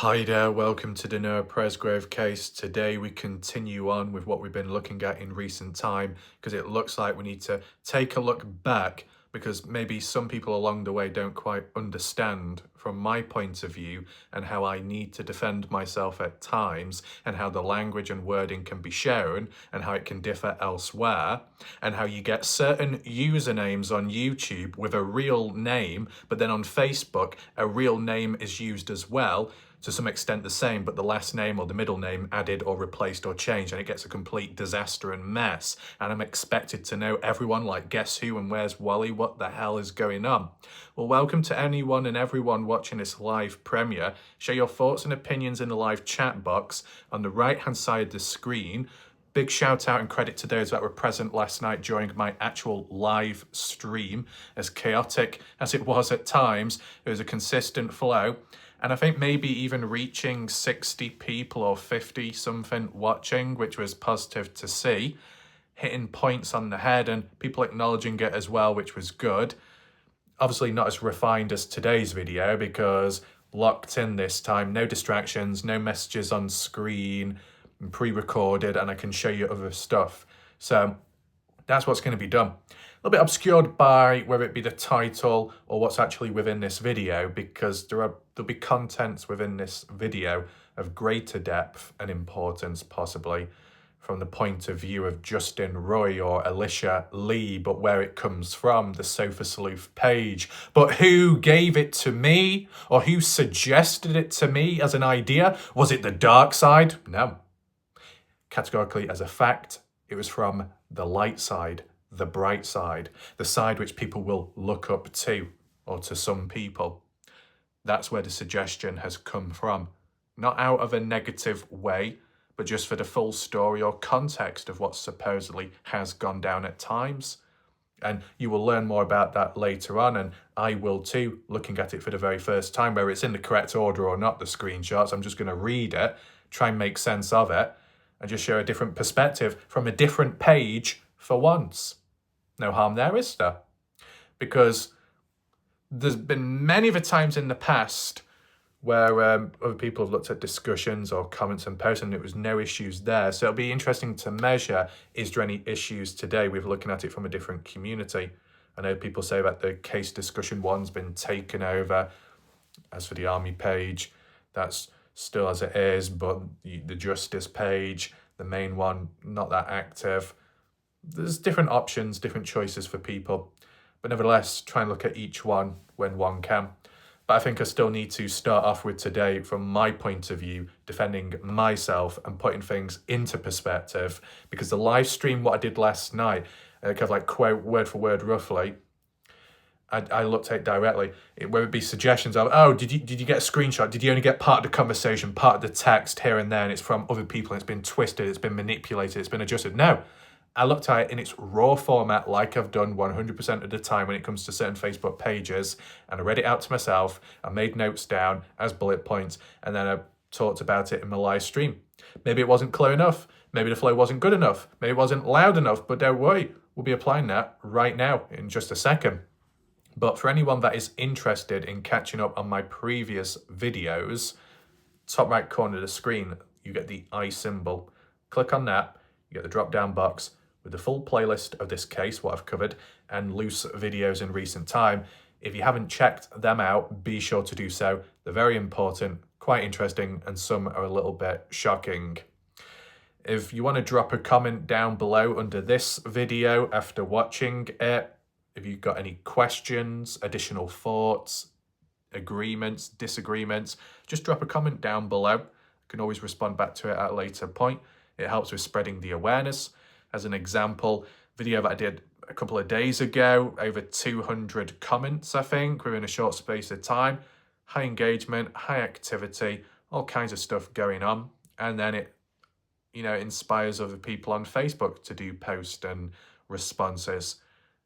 Hi there, welcome to the Noah Presgrove case. Today we continue on with what we've been looking at in recent time because it looks like we need to take a look back because maybe some people along the way don't quite understand from my point of view and how I need to defend myself at times and how the language and wording can be shown and how it can differ elsewhere and how you get certain usernames on YouTube with a real name, but then on Facebook a real name is used as well, to some extent the same, but the last name or the middle name added or replaced or changed, and it gets a complete disaster and mess. And I'm expected to know everyone, like guess who and where's Wally, what the hell is going on? Well, welcome to anyone and everyone watching this live premiere. Share your thoughts and opinions in the live chat box on the right hand side of the screen. Big shout out and credit to those that were present last night during my actual live stream. As chaotic as it was at times, it was a consistent flow. And I think maybe even reaching 60 people or 50 something watching, which was positive to see. Hitting points on the head and people acknowledging it as well, which was good. Obviously not as refined as today's video because locked in this time, no distractions, no messages on screen, pre-recorded, and I can show you other stuff. So that's what's going to be done. A little bit obscured by whether it be the title or what's actually within this video, because there'll be contents within this video of greater depth and importance, possibly from the point of view of Justin Roy or Alicia Lee, but where it comes from, the Sofa Sleuth page. But who gave it to me, or who suggested it to me as an idea? Was it the dark side? No. Categorically, as a fact, it was from the light side, the bright side, the side which people will look up to, or to some people. That's where the suggestion has come from. Not out of a negative way, but just for the full story or context of what supposedly has gone down at times. And you will learn more about that later on, and I will too, looking at it for the very first time, whether it's in the correct order or not, the screenshots. I'm just going to read it, try and make sense of it, and just show a different perspective from a different page for once. No harm there, is there? Because there's been many of the times in the past where other people have looked at discussions or comments and posts and it was no issues there. So it'll be interesting to measure, is there any issues today with looking at it from a different community? I know people say that the case discussion one's been taken over. As for the army page, that's still as it is, but the justice page, the main one, not that active. There's different options, different choices for people, but nevertheless, try and look at each one when one can. But I think I still need to start off with today, from my point of view, defending myself and putting things into perspective, because the live stream, what I did last night, kind of like quote word for word roughly, I looked at it directly. Whether it be suggestions of, oh, did you get a screenshot? Did you only get part of the conversation, part of the text here and there, and it's from other people, and it's been twisted, it's been manipulated, it's been adjusted? No. I looked at it in its raw format, like I've done 100% of the time when it comes to certain Facebook pages, and I read it out to myself, I made notes down as bullet points, and then I talked about it in my live stream. Maybe it wasn't clear enough, maybe the flow wasn't good enough, maybe it wasn't loud enough, but don't worry, we'll be applying that right now in just a second. But for anyone that is interested in catching up on my previous videos, top right corner of the screen, you get the I symbol. Click on that, you get the drop down box with the full playlist of this case, what I've covered, and loose videos in recent time. If you haven't checked them out, be sure to do so. They're very important, quite interesting, and some are a little bit shocking. If you want to drop a comment down below under this video after watching it, if you've got any questions, additional thoughts, agreements, disagreements, just drop a comment down below. I can always respond back to it at a later point. It helps with spreading the awareness. As an example, video that I did a couple of days ago, over 200 comments, I think, within a short space of time. High engagement, high activity, all kinds of stuff going on. And then it, inspires other people on Facebook to do posts and responses.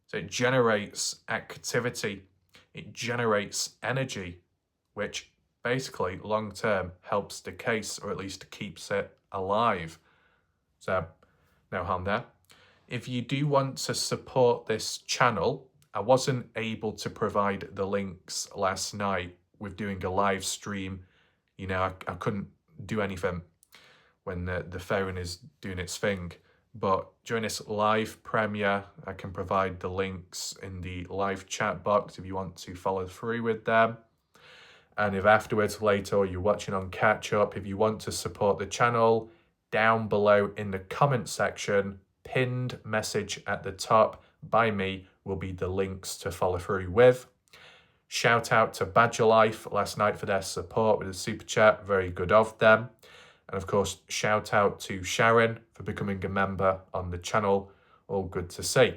So it generates activity, it generates energy, which basically long-term helps the case, or at least keeps it alive. So no harm there. If you do want to support this channel, I wasn't able to provide the links last night with doing a live stream you know, I couldn't do anything when the phone is doing its thing. But during this live premiere, I can provide the links in the live chat box if you want to follow through with them. And if afterwards, later, or you're watching on catch up, if you want to support the channel, down below in the comment section, pinned message at the top by me will be the links to follow through with. Shout out to Badger Life last night for their support with the super chat, very good of them. And of course, shout out to Sharon for becoming a member on the channel, all good to see.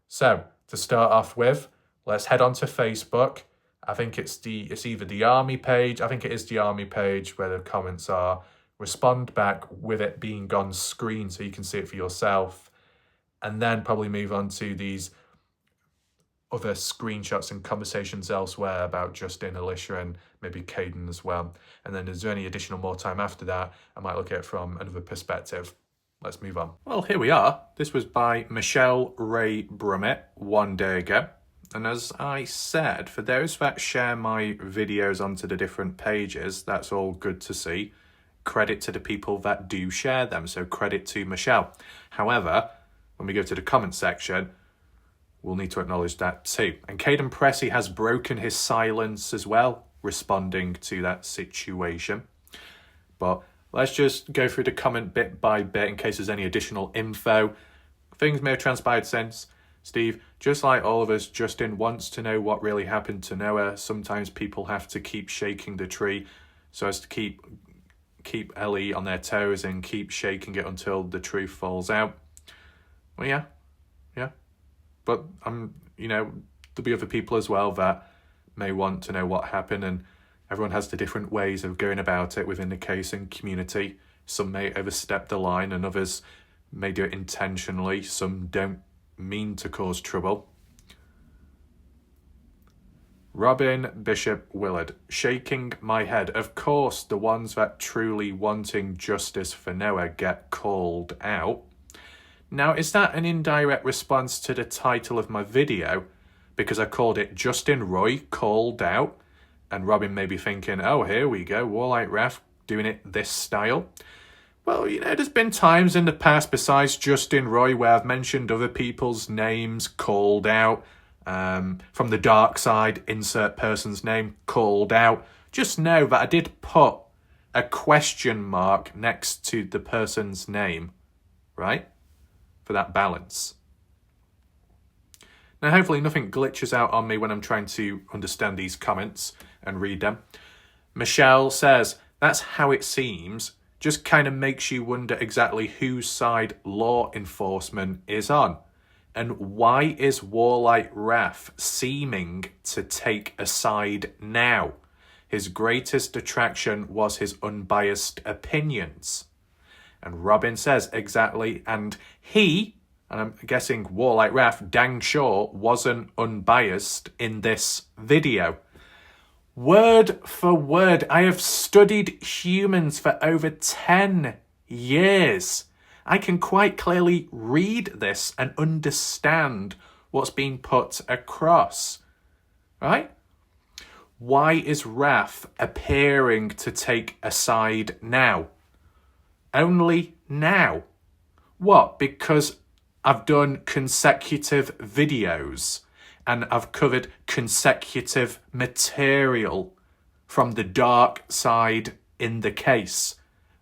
So to start off with, let's head on to Facebook. I think it's either the army page, I think it is the army page where the comments are. Respond back with it being on screen so you can see it for yourself. And then probably move on to these other screenshots and conversations elsewhere about Justin, Alicia, and maybe Caden as well. And then is there any additional more time after that? I might look at it from another perspective. Let's move on. Well, here we are. This was by Michelle Ray Brummett 1 day ago. And as I said, for those that share my videos onto the different pages, that's all good to see. Credit to the people that do share them, so credit to Michelle. However, when we go to the comment section, we'll need to acknowledge that too. And Caden Pressey has broken his silence as well, responding to that situation. But let's just go through the comment bit by bit in case there's any additional info. Things may have transpired since. Steve, just like all of us, Justin wants to know what really happened to Noah. Sometimes people have to keep shaking the tree so as to keep Ellie on their toes and keep shaking it until the truth falls out. Well, yeah. But there'll be other people as well that may want to know what happened, and everyone has the different ways of going about it within the case and community. Some may overstep the line and others may do it intentionally. Some don't mean to cause trouble. Robin Bishop Willard, shaking my head. Of course, the ones that truly wanting justice for Noah get called out. Now, is that an indirect response to the title of my video? Because I called it Justin Roy Called Out, and Robin may be thinking, oh, here we go, Warlike Wrath doing it this style. Well, there's been times in the past besides Justin Roy where I've mentioned other people's names called out. From the dark side, insert person's name called out. Just know that I did put a question mark next to the person's name, right? For that balance. Now, hopefully nothing glitches out on me when I'm trying to understand these comments and read them. Michelle says, that's how it seems. Just kind of makes you wonder exactly whose side law enforcement is on. And why is Warlike Wrath seeming to take a side now? His greatest attraction was his unbiased opinions. And Robin says, exactly, and I'm guessing Warlike Wrath, dang sure, wasn't unbiased in this video. Word for word, I have studied humans for over 10 years. I can quite clearly read this and understand what's being put across, right? Why is Wrath appearing to take a side now? Only now. What? Because I've done consecutive videos and I've covered consecutive material from the dark side in the case.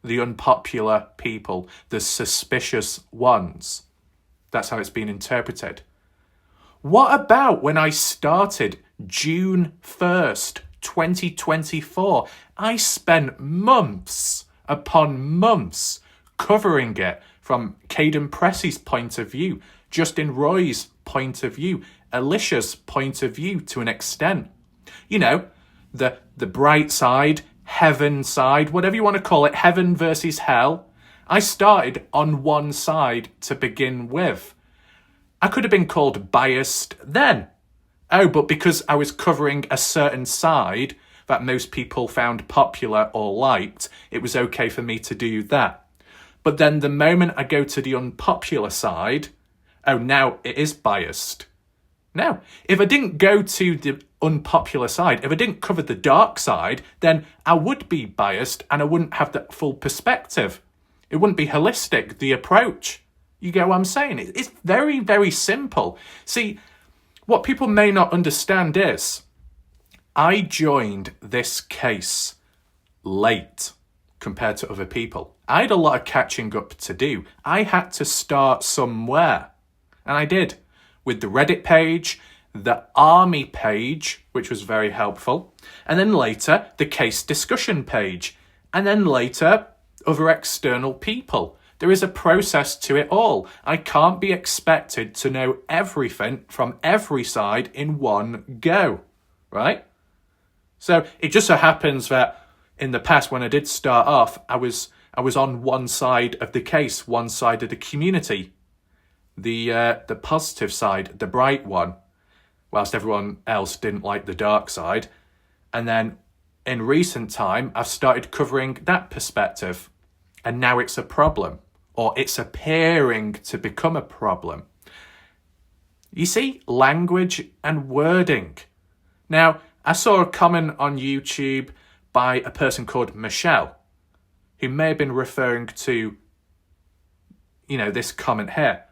The unpopular people, the suspicious ones. That's how it's been interpreted. What about when I started June 1st, 2024? I spent months upon months covering it from Caden Pressey's point of view, Justin Roy's point of view, Alicia's point of view to an extent. The bright side, heaven side, whatever you want to call it, heaven versus hell. I started on one side to begin with. I could have been called biased then. Oh, but because I was covering a certain side that most people found popular or liked, it was okay for me to do that. But then the moment I go to the unpopular side, oh, now it is biased. No. If I didn't go to the unpopular side, if I didn't cover the dark side, then I would be biased and I wouldn't have the full perspective. It wouldn't be holistic, the approach. You get what I'm saying? It's very, very simple. See, what people may not understand is I joined this case late compared to other people. I had a lot of catching up to do. I had to start somewhere. And I did. With the Reddit page, the army page, which was very helpful. And then later, the case discussion page. And then later, other external people. There is a process to it all. I can't be expected to know everything from every side in one go, right? So it just so happens that in the past, when I did start off, I was on one side of the case, one side of the community, the positive side, the bright one, whilst everyone else didn't like the dark side. And then in recent time, I've started covering that perspective, and now it's a problem, or it's appearing to become a problem. You see, language and wording. Now, I saw a comment on YouTube by a person called Michelle, who may have been referring to, this comment here.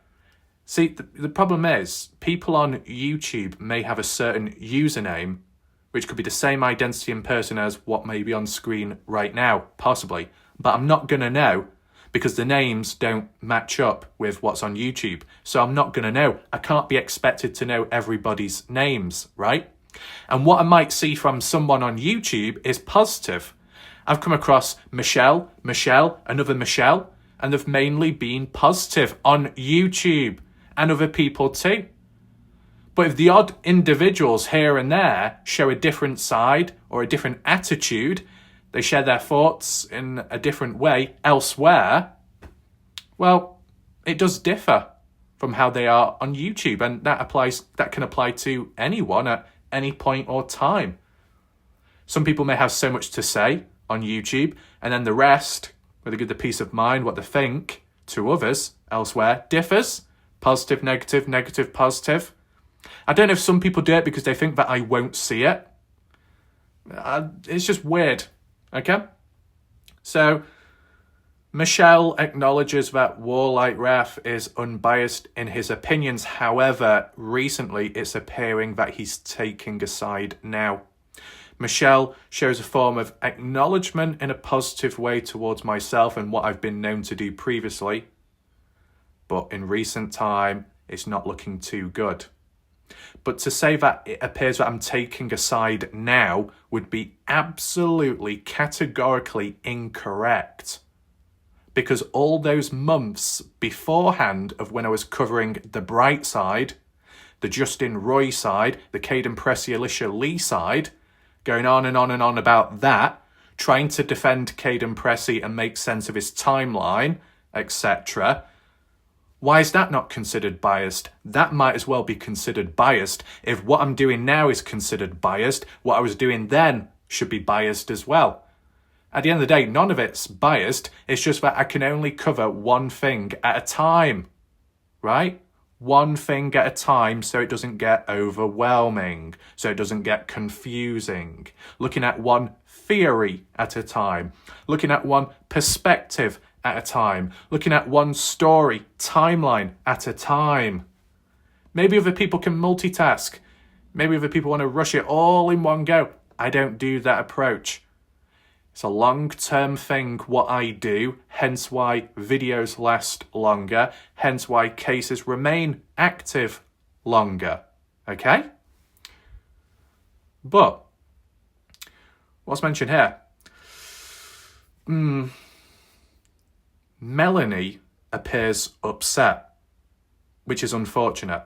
See, the problem is, people on YouTube may have a certain username, which could be the same identity in person as what may be on screen right now, possibly. But I'm not going to know, because the names don't match up with what's on YouTube. So I'm not going to know. I can't be expected to know everybody's names, right? And what I might see from someone on YouTube is positive. I've come across Michelle, another Michelle, and they've mainly been positive on YouTube, and other people too. But if the odd individuals here and there show a different side or a different attitude, they share their thoughts in a different way elsewhere, well, it does differ from how they are on YouTube, and that can apply to anyone at any point or time. Some people may have so much to say on YouTube, and then the rest, where they give the peace of mind, what they think to others elsewhere, differs. Positive, negative, negative, positive. I don't know if some people do it because they think that I won't see it. It's just weird, okay? So, Michelle acknowledges that Warlike Wrath is unbiased in his opinions. However, recently it's appearing that he's taking a side now. Michelle shows a form of acknowledgement in a positive way towards myself and what I've been known to do previously. But in recent time, it's not looking too good. But to say that it appears that I'm taking a side now would be absolutely categorically incorrect. Because all those months beforehand of when I was covering the bright side, the Justin Roy side, the Caden Pressey, Alicia Lee side, going on and on and on about that, trying to defend Caden Pressey and make sense of his timeline, etc., why is that not considered biased? That might as well be considered biased. If what I'm doing now is considered biased, what I was doing then should be biased as well. At the end of the day, none of it's biased. It's just that I can only cover one thing at a time, right? One thing at a time so it doesn't get overwhelming, so it doesn't get confusing. Looking at one theory at a time, looking at one perspective at a time, looking at one story, timeline at a time. Maybe other people can multitask. Maybe other people want to rush it all in one go. I don't do that approach. It's a long-term thing what I do, hence why videos last longer, hence why cases remain active longer, okay? But, what's mentioned here? Melanie appears upset, which is unfortunate.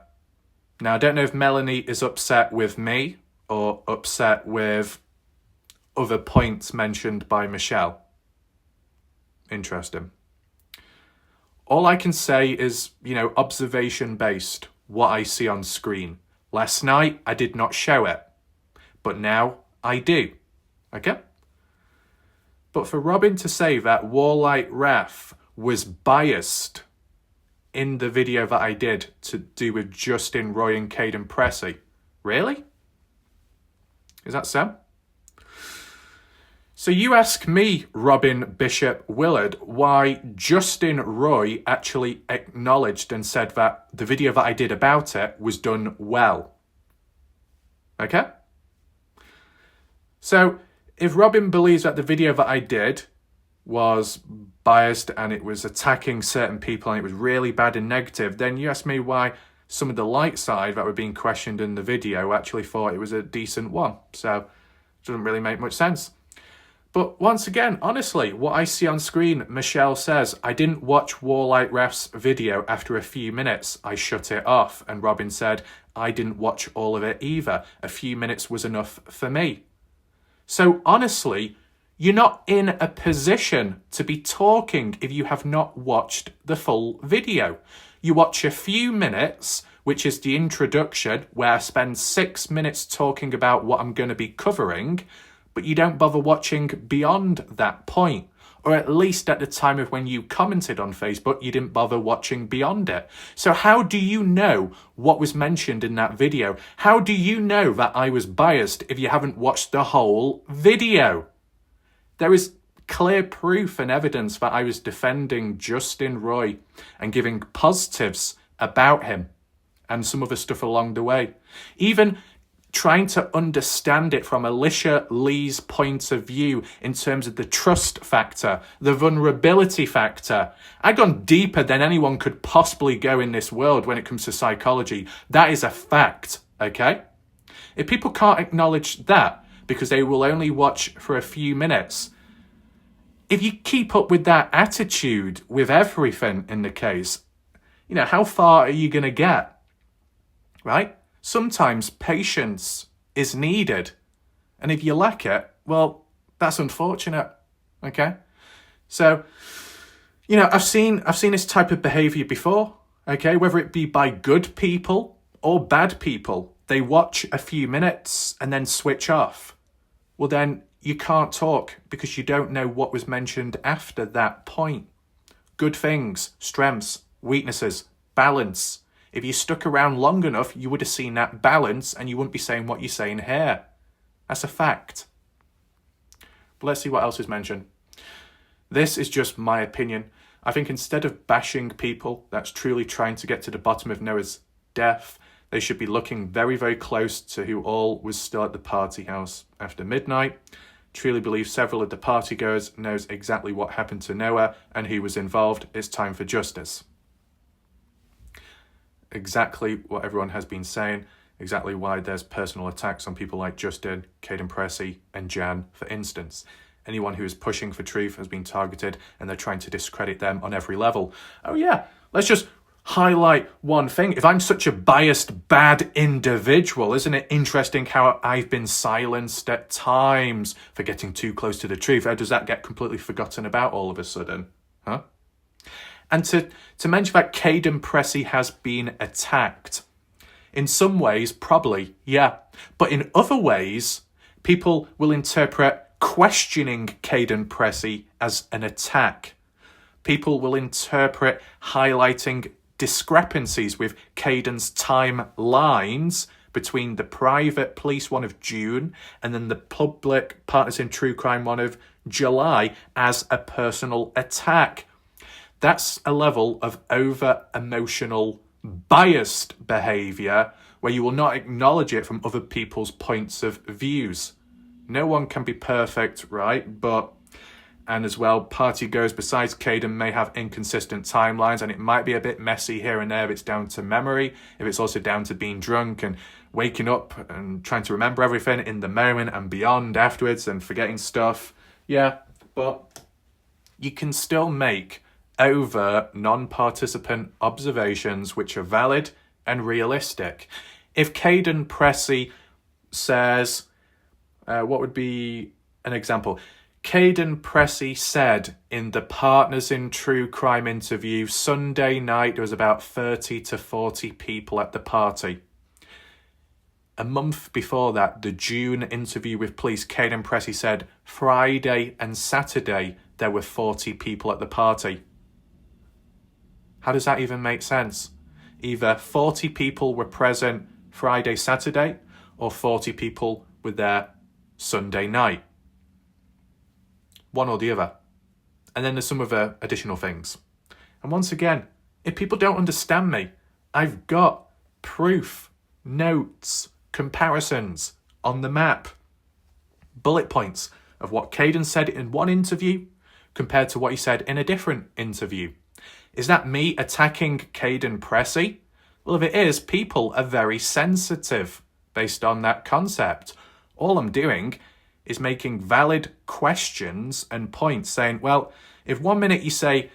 Now, I don't know if Melanie is upset with me or upset with other points mentioned by Michelle. Interesting. All I can say is, observation-based, what I see on screen. Last night, I did not show it, but now I do, okay? But for Robin to say that Warlike Wrath was biased in the video that I did to do with Justin Roy and Caden Pressey. Really? Is that so? So you ask me, Robin Bishop Willard, why Justin Roy actually acknowledged and said that the video that I did about it was done well. Okay? So if Robin believes that the video that I did was biased and it was attacking certain people and it was really bad and negative, then you ask me why some of the light side that were being questioned in the video actually thought it was a decent one. So it doesn't really make much sense. But once again, honestly, what I see on screen, Michelle says, I didn't watch Warlike Wrath's video after a few minutes. I shut it off. And Robin said, I didn't watch all of it either. A few minutes was enough for me. So honestly, you're not in a position to be talking if you have not watched the full video. You watch a few minutes, which is the introduction, where I spend 6 minutes talking about what I'm going to be covering, but you don't bother watching beyond that point. Or at least at the time of when you commented on Facebook, you didn't bother watching beyond it. So how do you know what was mentioned in that video? How do you know that I was biased if you haven't watched the whole video? There is clear proof and evidence that I was defending Justin Roy and giving positives about him and some other stuff along the way. Even trying to understand it from Alicia Lee's point of view in terms of the trust factor, the vulnerability factor. I've gone deeper than anyone could possibly go in this world when it comes to psychology. That is a fact, okay? If people can't acknowledge that because they will only watch for a few minutes, if you keep up with that attitude with everything in the case, you know, how far are you going to get, right? Sometimes patience is needed. And if you lack it, well, that's unfortunate, okay? So, you know, I've seen this type of behavior before, okay? Whether it be by good people or bad people. They watch a few minutes and then switch off. Well, then you can't talk because you don't know what was mentioned after that point. Good things, strengths, weaknesses, balance. If you stuck around long enough, you would have seen that balance and you wouldn't be saying what you're saying here. That's a fact. But let's see what else is mentioned. This is just my opinion. I think instead of bashing people that's truly trying to get to the bottom of Noah's death, they should be looking very, very close to who all was still at the party house after midnight. Truly believe several of the partygoers knows exactly what happened to Noah and who was involved. It's time for justice. Exactly what everyone has been saying, exactly why there's personal attacks on people like Justin, Caden Pressey and Jan, for instance. Anyone who is pushing for truth has been targeted and they're trying to discredit them on every level. Oh yeah, let's just highlight one thing. If I'm such a biased, bad individual, isn't it interesting how I've been silenced at times for getting too close to the truth? How does that get completely forgotten about all of a sudden? Huh? And to mention that Caden Pressey has been attacked. In some ways, probably, yeah. But in other ways, people will interpret questioning Caden Pressey as an attack. People will interpret highlighting discrepancies with Caden's timelines between the private police one of June and then the public Partners in True Crime one of July as a personal attack. That's a level of over-emotional, biased behaviour where you will not acknowledge it from other people's points of views. No one can be perfect, right? But, and as well, party goers besides Caden may have inconsistent timelines and it might be a bit messy here and there if it's down to memory, if it's also down to being drunk and waking up and trying to remember everything in the moment and beyond afterwards and forgetting stuff. Yeah, but you can still make overt non-participant observations which are valid and realistic. If Caden Pressey says, what would be an example? Caden Pressey said in the Partners in True Crime interview, Sunday night there was about 30 to 40 people at the party. A month before that, the June interview with police, Caden Pressey said Friday and Saturday there were 40 people at the party. How does that even make sense? Either 40 people were present Friday, Saturday, or 40 people were there Sunday night. One or the other. And then there's some other additional things. And once again, if people don't understand me, I've got proof, notes, comparisons on the map, bullet points of what Caden said in one interview compared to what he said in a different interview. Is that me attacking Caden Pressey? Well, if it is, people are very sensitive based on that concept. All I'm doing is making valid questions and points, saying, well, if 1 minute you say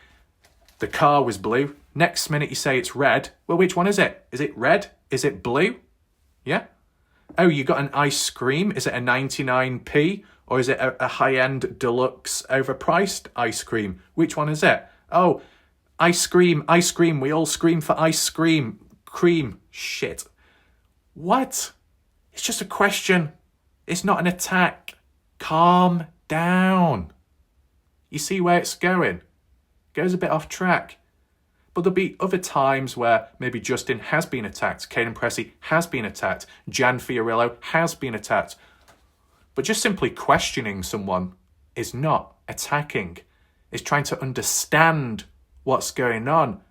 the car was blue, next minute you say it's red, well, which one is it? Is it red? Is it blue? Yeah? Oh, you got an ice cream. Is it a 99p? Or is it a high-end deluxe overpriced ice cream? Which one is it? Oh, ice cream. We all scream for ice cream. Cream. Shit. What? It's just a question. It's not an attack. Calm down. You see where it's going? Goes a bit off track. But there'll be other times where maybe Justin has been attacked, Caden Pressey has been attacked, Jan Fiorillo has been attacked. But just simply questioning someone is not attacking. It's trying to understand what's going on.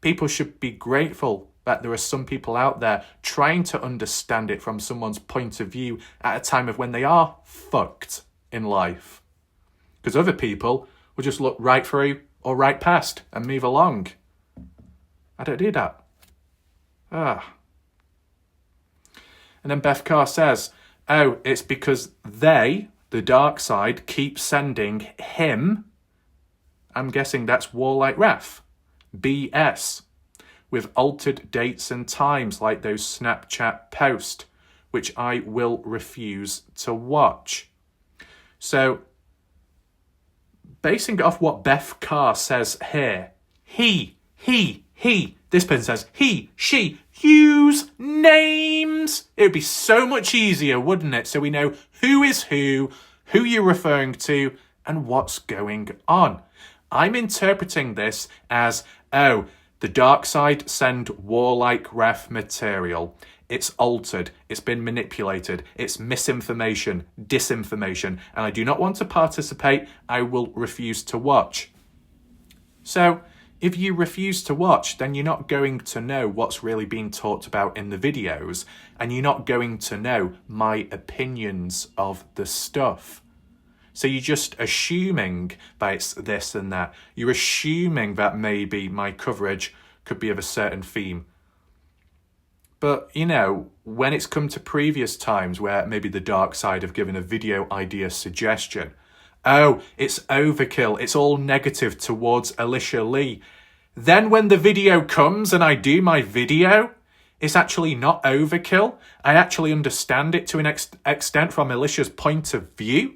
People should be grateful that there are some people out there trying to understand it from someone's point of view at a time of when they are fucked in life. Because other people will just look right through or right past and move along. I don't do that. And then Beth Carr says, oh, it's because they, the dark side, keep sending him, I'm guessing that's Warlike Wrath, BS, with altered dates and times like those Snapchat posts, which I will refuse to watch. So, basing it off what Beth Carr says here, this person says, he, she, use names. It would be so much easier, wouldn't it? So we know who is who you're referring to, and what's going on. I'm interpreting this as, oh, the dark side send Warlike Wrath material. It's altered. It's been manipulated. It's misinformation, disinformation, and I do not want to participate. I will refuse to watch. So, if you refuse to watch, then you're not going to know what's really being talked about in the videos, and you're not going to know my opinions of the stuff. So you're just assuming that it's this and that. You're assuming that maybe my coverage could be of a certain theme. But, you know, when it's come to previous times where maybe the dark side have given a video idea suggestion, oh, it's overkill, it's all negative towards Alicia Lee. Then when the video comes and I do my video, it's actually not overkill. I actually understand it to an extent from Alicia's point of view,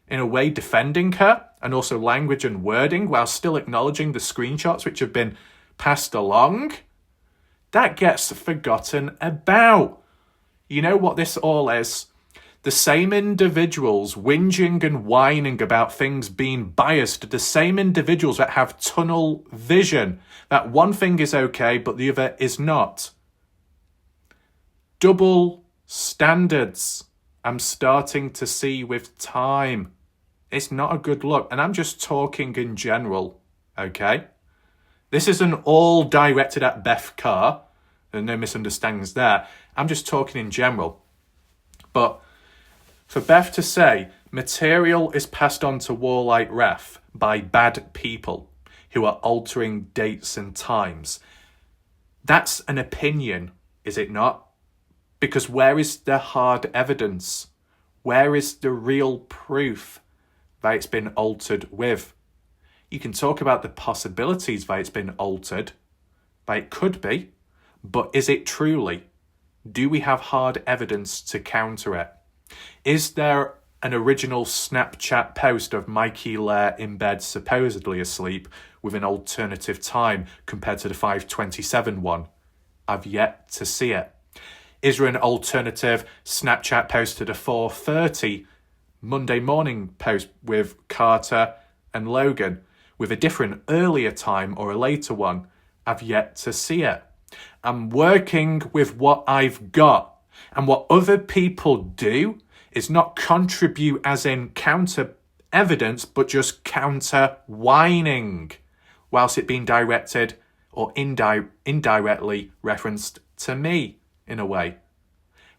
in a way defending her, and also language and wording, while still acknowledging the screenshots which have been passed along. That gets forgotten about. You know what this all is? The same individuals whinging and whining about things being biased, the same individuals that have tunnel vision, that one thing is okay but the other is not. Double standards I'm starting to see with time. It's not a good look, and I'm just talking in general, okay? This isn't all directed at Beth Carr, and no misunderstandings there. I'm just talking in general. But for Beth to say material is passed on to Warlike Wrath by bad people who are altering dates and times, that's an opinion, is it not? Because where is the hard evidence? Where is the real proof that it's been altered with? You can talk about the possibilities that it's been altered, that it could be, but is it truly? Do we have hard evidence to counter it? Is there an original Snapchat post of Mikey Lair in bed supposedly asleep with an alternative time compared to the 5:27 one? I've yet to see it. Is there an alternative Snapchat post to the 4:30 Monday morning post with Carter and Logan with a different earlier time or a later one I've yet to see it. I'm working with what I've got. And what other people do is not contribute as in counter evidence, but just counter whining, whilst it being directed or indirectly referenced to me in a way.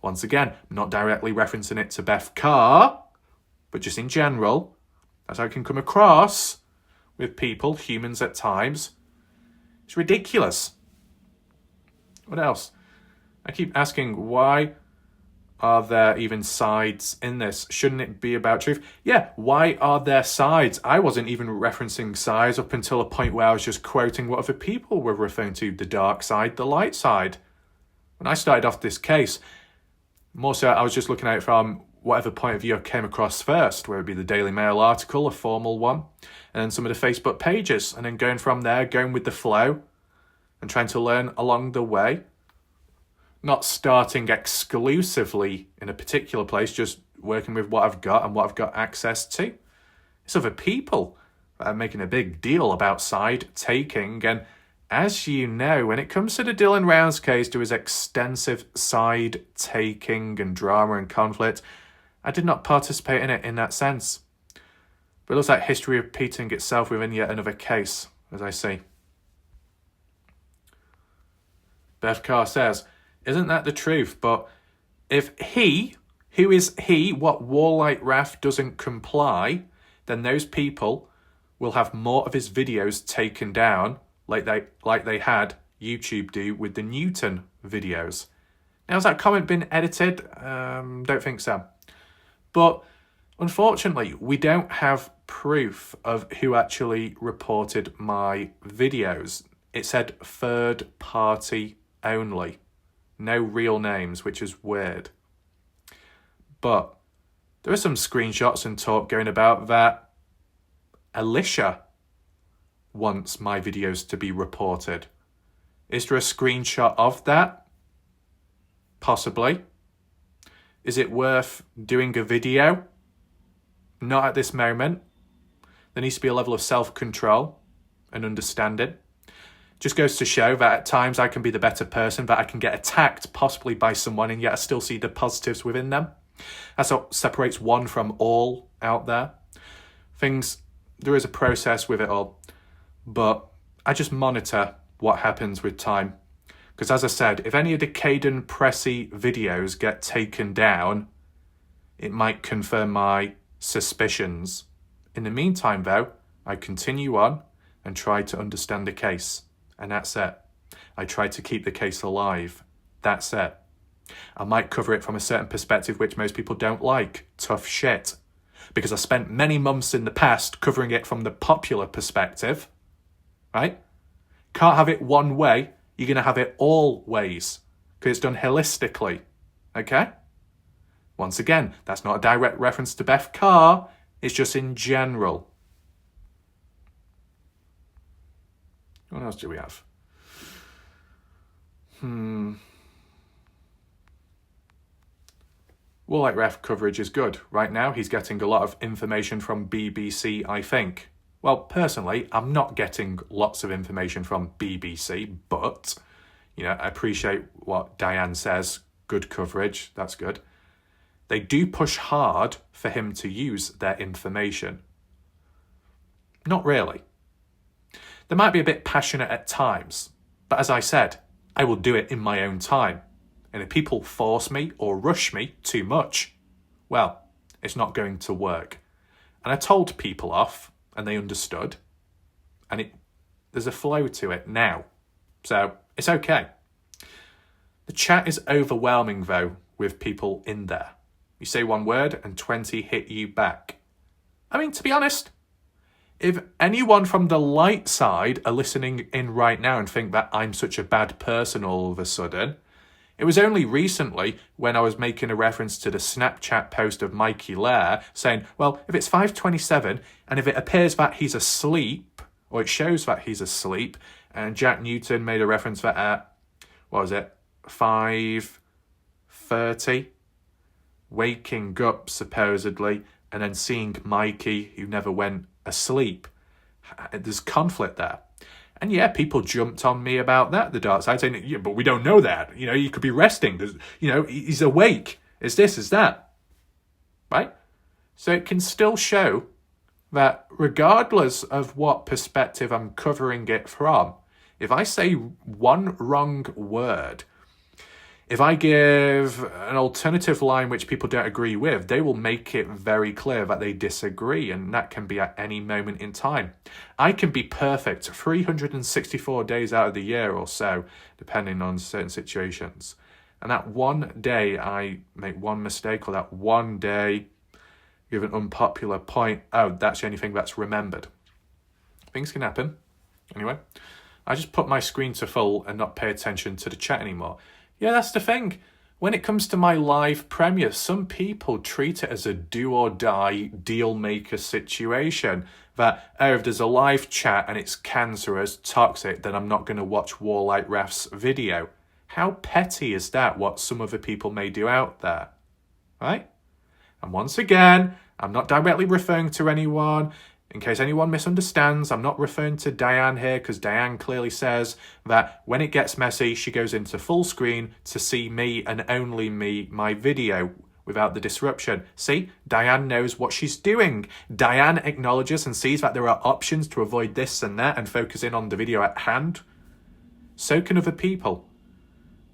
Once again, I'm not directly referencing it to Beth Carr, but just in general, as I can come across with people, humans at times. It's ridiculous. What else? I keep asking, why are there even sides in this? Shouldn't it be about truth? Yeah, why are there sides? I wasn't even referencing sides up until a point where I was just quoting what other people were referring to, the dark side, the light side. When I started off this case, more so I was just looking at it from whatever point of view I came across first, whether it be the Daily Mail article, a formal one, and then some of the Facebook pages, and then going from there, going with the flow, and trying to learn along the way. Not starting exclusively in a particular place, just working with what I've got and what I've got access to. It's other people that are making a big deal about side taking. And as you know, when it comes to the Dylan Rounds case, there was extensive side taking and drama and conflict. I did not participate in it in that sense. But it looks like history repeating itself within yet another case, as I see. Beth Carr says, isn't that the truth? But if who is he, what Warlike Wrath doesn't comply, then those people will have more of his videos taken down like they had YouTube do with the Newton videos. Now, has that comment been edited? Don't think so. But unfortunately, we don't have proof of who actually reported my videos. It said third party only. No real names, which is weird. But there are some screenshots and talk going about that Alicia wants my videos to be reported. Is there a screenshot of that? Possibly. Is it worth doing a video? Not at this moment. There needs to be a level of self-control and understanding. Just goes to show that at times I can be the better person, that I can get attacked possibly by someone and yet I still see the positives within them. That's what separates one from all out there. There is a process with it all, but I just monitor what happens with time. Because as I said, if any of the Caden Pressy videos get taken down, it might confirm my suspicions. In the meantime though, I continue on and try to understand the case. And that's it. I try to keep the case alive. That's it. I might cover it from a certain perspective which most people don't like. Tough shit. Because I spent many months in the past covering it from the popular perspective. Right? Can't have it one way. You're going to have it all ways. Because it's done holistically. Okay? Once again, that's not a direct reference to Beth Carr. It's just in general. What else do we have? Warlike Wrath coverage is good. Right now, he's getting a lot of information from BBC, I think. Well, personally, I'm not getting lots of information from BBC, but, I appreciate what Diane says. Good coverage. That's good. They do push hard for him to use their information. Not really. They might be a bit passionate at times, but as I said, I will do it in my own time. And if people force me or rush me too much, well, it's not going to work. And I told people off, and they understood, and there's a flow to it now. So it's okay. The chat is overwhelming, though, with people in there. You say one word and 20 hit you back. I mean, to be honest, if anyone from the light side are listening in right now and think that I'm such a bad person all of a sudden, it was only recently when I was making a reference to the Snapchat post of Mikey Lair saying, well, if it's 5:27 and if it appears that he's asleep, or it shows that he's asleep, and Jack Newton made a reference that at, 5:30, waking up supposedly, and then seeing Mikey, who never went asleep. There's conflict there. And yeah, people jumped on me about that, the dark side, saying, yeah, but we don't know that. You know, you could be resting. You know, he's awake. It's this, it's that. Right? So it can still show that regardless of what perspective I'm covering it from, if I say one wrong word, if I give an alternative line which people don't agree with, they will make it very clear that they disagree, and that can be at any moment in time. I can be perfect 364 days out of the year or so, depending on certain situations. And that one day I make one mistake, or that one day give an unpopular point, oh, that's the only thing that's remembered. Things can happen. Anyway, I just put my screen to full and not pay attention to the chat anymore. Yeah, that's the thing. When it comes to my live premiere, some people treat it as a do or die deal maker situation. That, oh, if there's a live chat and it's cancerous, toxic, then I'm not going to watch Warlike Wrath's video. How petty is that, what some other people may do out there? Right? And once again, I'm not directly referring to anyone. In case anyone misunderstands, I'm not referring to Diane here, because Diane clearly says that when it gets messy, she goes into full screen to see me and only me, my video, without the disruption. See, Diane knows what she's doing. Diane acknowledges and sees that there are options to avoid this and that and focus in on the video at hand. So can other people.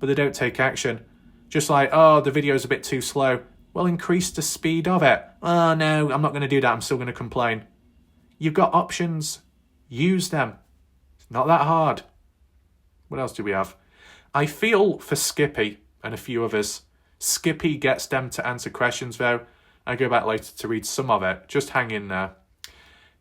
But they don't take action. Just like, oh, the video's a bit too slow. Well, increase the speed of it. Oh, no, I'm not going to do that. I'm still going to complain. You've got options. Use them. It's not that hard. What else do we have? I feel for Skippy and a few others. Skippy gets them to answer questions, though. I go back later to read some of it. Just hang in there.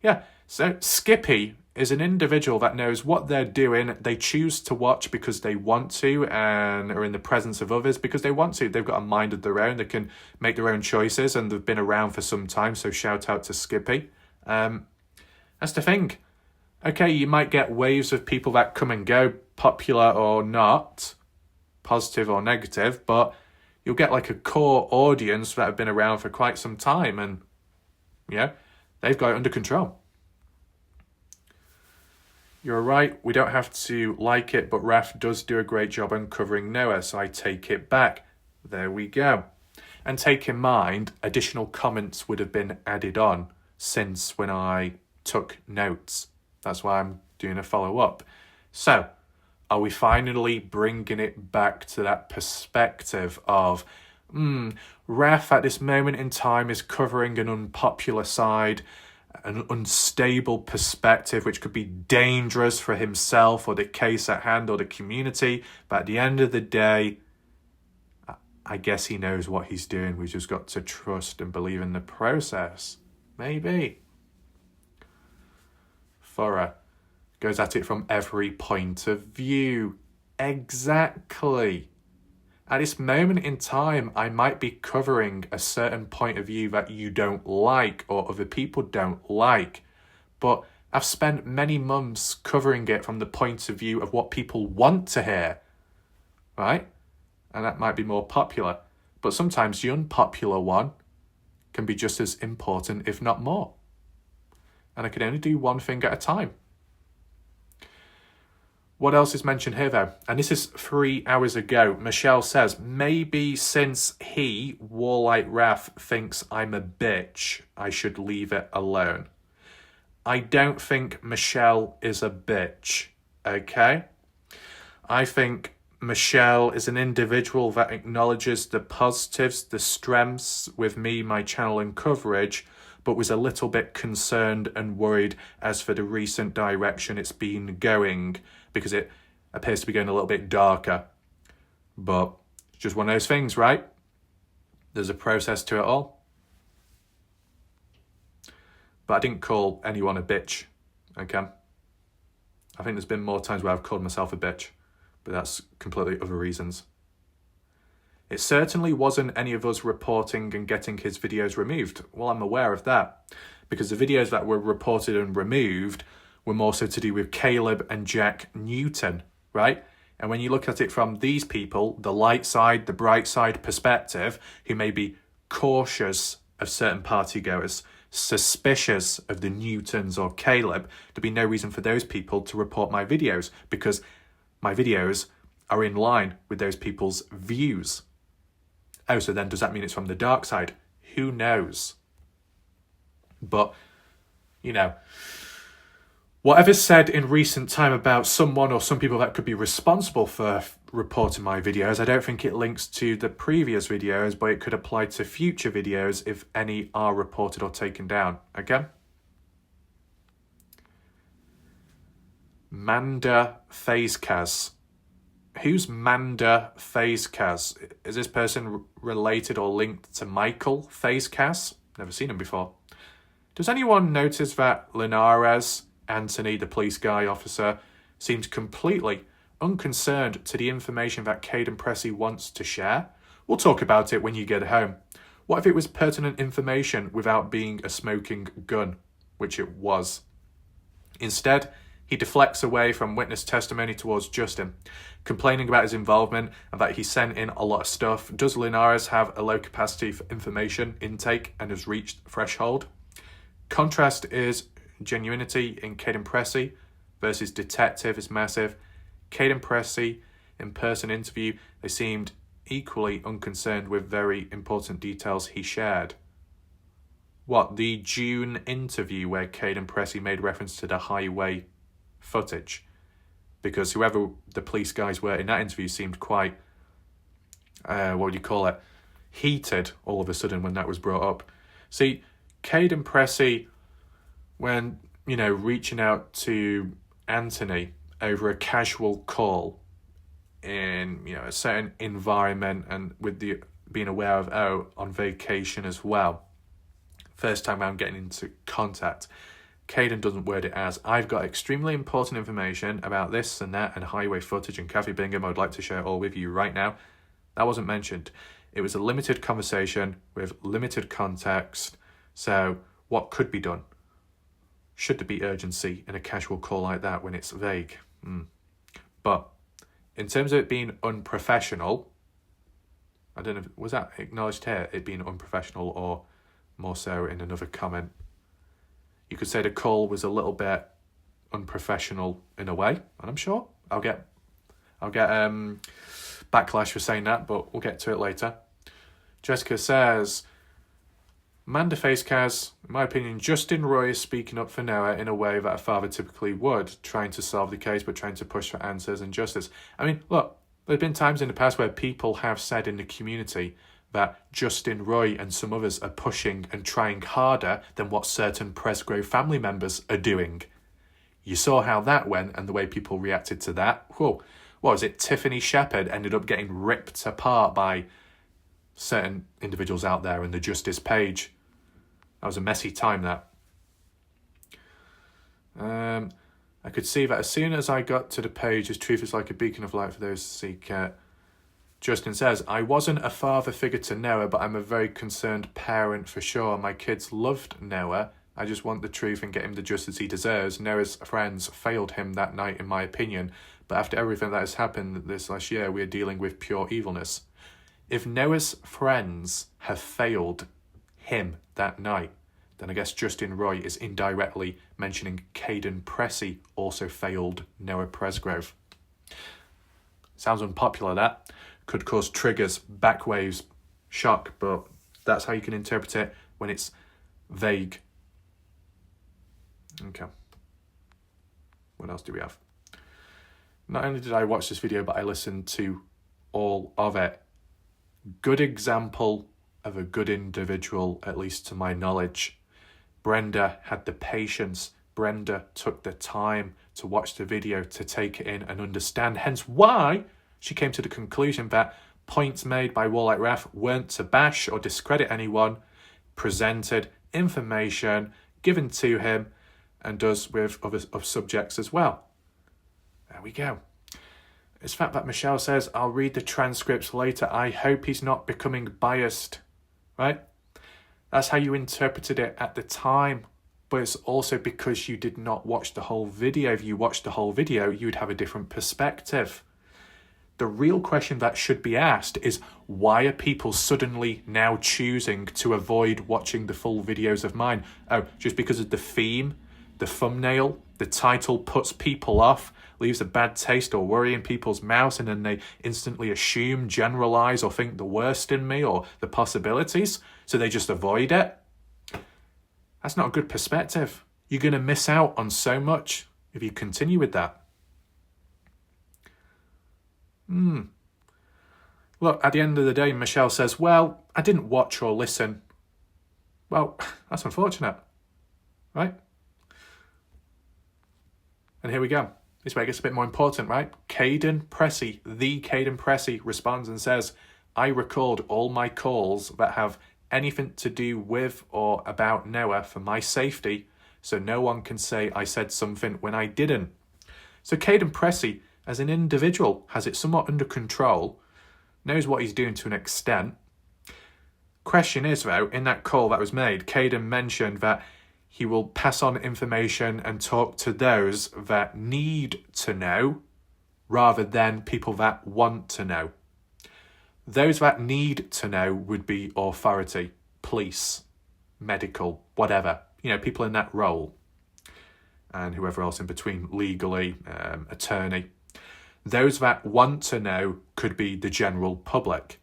Yeah, so Skippy is an individual that knows what they're doing. They choose to watch because they want to, and are in the presence of others because they want to. They've got a mind of their own. They can make their own choices, and they've been around for some time, so shout out to Skippy. That's the thing. Okay, you might get waves of people that come and go, popular or not, positive or negative, but you'll get like a core audience that have been around for quite some time, and yeah, they've got it under control. You're right, we don't have to like it, but Wrath does do a great job uncovering Noah, so I take it back. There we go. And take in mind, additional comments would have been added on since when I took notes. That's why I'm doing a follow-up. So, are we finally bringing it back to that perspective of, Wrath at this moment in time is covering an unpopular side, an unstable perspective which could be dangerous for himself or the case at hand or the community, but at the end of the day, I guess he knows what he's doing. We've just got to trust and believe in the process. Maybe. Thorough. Goes at it from every point of view. Exactly. At this moment in time, I might be covering a certain point of view that you don't like or other people don't like. But I've spent many months covering it from the point of view of what people want to hear. Right? And that might be more popular. But sometimes the unpopular one can be just as important, if not more. And I can only do one thing at a time. What else is mentioned here, though? And this is 3 hours ago. Michelle says, maybe since he, Warlike Wrath, thinks I'm a bitch, I should leave it alone. I don't think Michelle is a bitch, okay? I think Michelle is an individual that acknowledges the positives, the strengths with me, my channel and coverage, but was a little bit concerned and worried as for the recent direction it's been going, because it appears to be going a little bit darker. But it's just one of those things, right? There's a process to it all. But I didn't call anyone a bitch, okay? I think there's been more times where I've called myself a bitch, but that's completely other reasons. It certainly wasn't any of us reporting and getting his videos removed. Well, I'm aware of that, because the videos that were reported and removed were more so to do with Caleb and Jack Newton, right? And when you look at it from these people, the light side, the bright side perspective, who may be cautious of certain party goers, suspicious of the Newtons or Caleb, there'd be no reason for those people to report my videos because my videos are in line with those people's views. Oh, so then does that mean it's from the dark side? Who knows? But, you know, whatever's said in recent time about someone or some people that could be responsible for reporting my videos, I don't think it links to the previous videos, but it could apply to future videos if any are reported or taken down. Okay? Manda Fazekaz. Who's Manda Fazekaz? Is this person related or linked to Michael Fazekaz? Never seen him before. Does anyone notice that Linares, Anthony, the police guy officer, seems completely unconcerned to the information that Caden Pressey wants to share? We'll talk about it when you get home. What if it was pertinent information without being a smoking gun, which it was? Instead, he deflects away from witness testimony towards Justin, complaining about his involvement and that he sent in a lot of stuff. Does Linares have a low capacity for information intake and has reached threshold? Contrast is genuinity in Caden Pressey versus detective is massive. Caden Pressey, in-person interview, they seemed equally unconcerned with very important details he shared. What, the June interview where Caden Pressey made reference to the highway footage? Because whoever the police guys were in that interview seemed quite, heated all of a sudden when that was brought up. See, Caden Pressey, when, reaching out to Anthony over a casual call in, a certain environment and with the being aware of, on vacation as well, first time around getting into contact, Caden doesn't word it as, I've got extremely important information about this and that and highway footage and Kathy Bingham I would like to share all with you right now. That wasn't mentioned. It was a limited conversation with limited context. So what could be done? Should there be urgency in a casual call like that when it's vague? But in terms of it being unprofessional, I don't know, was that acknowledged here, it being unprofessional, or more so in another comment? You could say the call was a little bit unprofessional in a way, and I'm sure I'll get backlash for saying that, but we'll get to it later. Jessica says, Manda Fazekaz, in my opinion, Justin Roy is speaking up for Noah in a way that a father typically would, trying to solve the case but trying to push for answers and justice. I mean, look, there have been times in the past where people have said in the community that Justin Roy and some others are pushing and trying harder than what certain Presgrove family members are doing. You saw how that went and the way people reacted to that. Whoa, what was it? Tiffany Shepherd ended up getting ripped apart by certain individuals out there in the Justice page. That was a messy time, that. I could see that as soon as I got to the page, his truth is like a beacon of light for those who seek it. Justin says, I wasn't a father figure to Noah, but I'm a very concerned parent for sure. My kids loved Noah. I just want the truth and get him the justice he deserves. Noah's friends failed him that night, in my opinion. But after everything that has happened this last year, we are dealing with pure evilness. If Noah's friends have failed him that night, then I guess Justin Roy is indirectly mentioning Caden Pressey also failed Noah Presgrove. Sounds unpopular, that. Could cause triggers, backwaves, shock, but that's how you can interpret it when it's vague. Okay. What else do we have? Not only did I watch this video, but I listened to all of it. Good example of a good individual, at least to my knowledge. Brenda had the patience. Brenda took the time to watch the video, to take it in and understand. Hence why she came to the conclusion that points made by Warlike Wrath weren't to bash or discredit anyone, presented information given to him, and does with other subjects as well. There we go. It's the fact that Michelle says, I'll read the transcripts later. I hope he's not becoming biased, right? That's how you interpreted it at the time. But it's also because you did not watch the whole video. If you watched the whole video, you'd have a different perspective. The real question that should be asked is, why are people suddenly now choosing to avoid watching the full videos of mine? Oh, just because of the theme, the thumbnail, the title puts people off, leaves a bad taste or worry in people's mouths, and then they instantly assume, generalize, or think the worst in me or the possibilities, so they just avoid it. That's not a good perspective. You're going to miss out on so much if you continue with that. Look, at the end of the day, Michelle says, well, I didn't watch or listen. Well, that's unfortunate, right? And here we go. This way it gets a bit more important, right? Caden Pressey, the Caden Pressey, responds and says, I record all my calls that have anything to do with or about Noah for my safety, so no one can say I said something when I didn't. So Caden Pressey, as an individual, has it somewhat under control, knows what he's doing to an extent. Question is, though, in that call that was made, Caden mentioned that he will pass on information and talk to those that need to know rather than people that want to know. Those that need to know would be authority, police, medical, whatever. You know, people in that role. And whoever else in between, legally, attorney. Those that want to know could be the general public.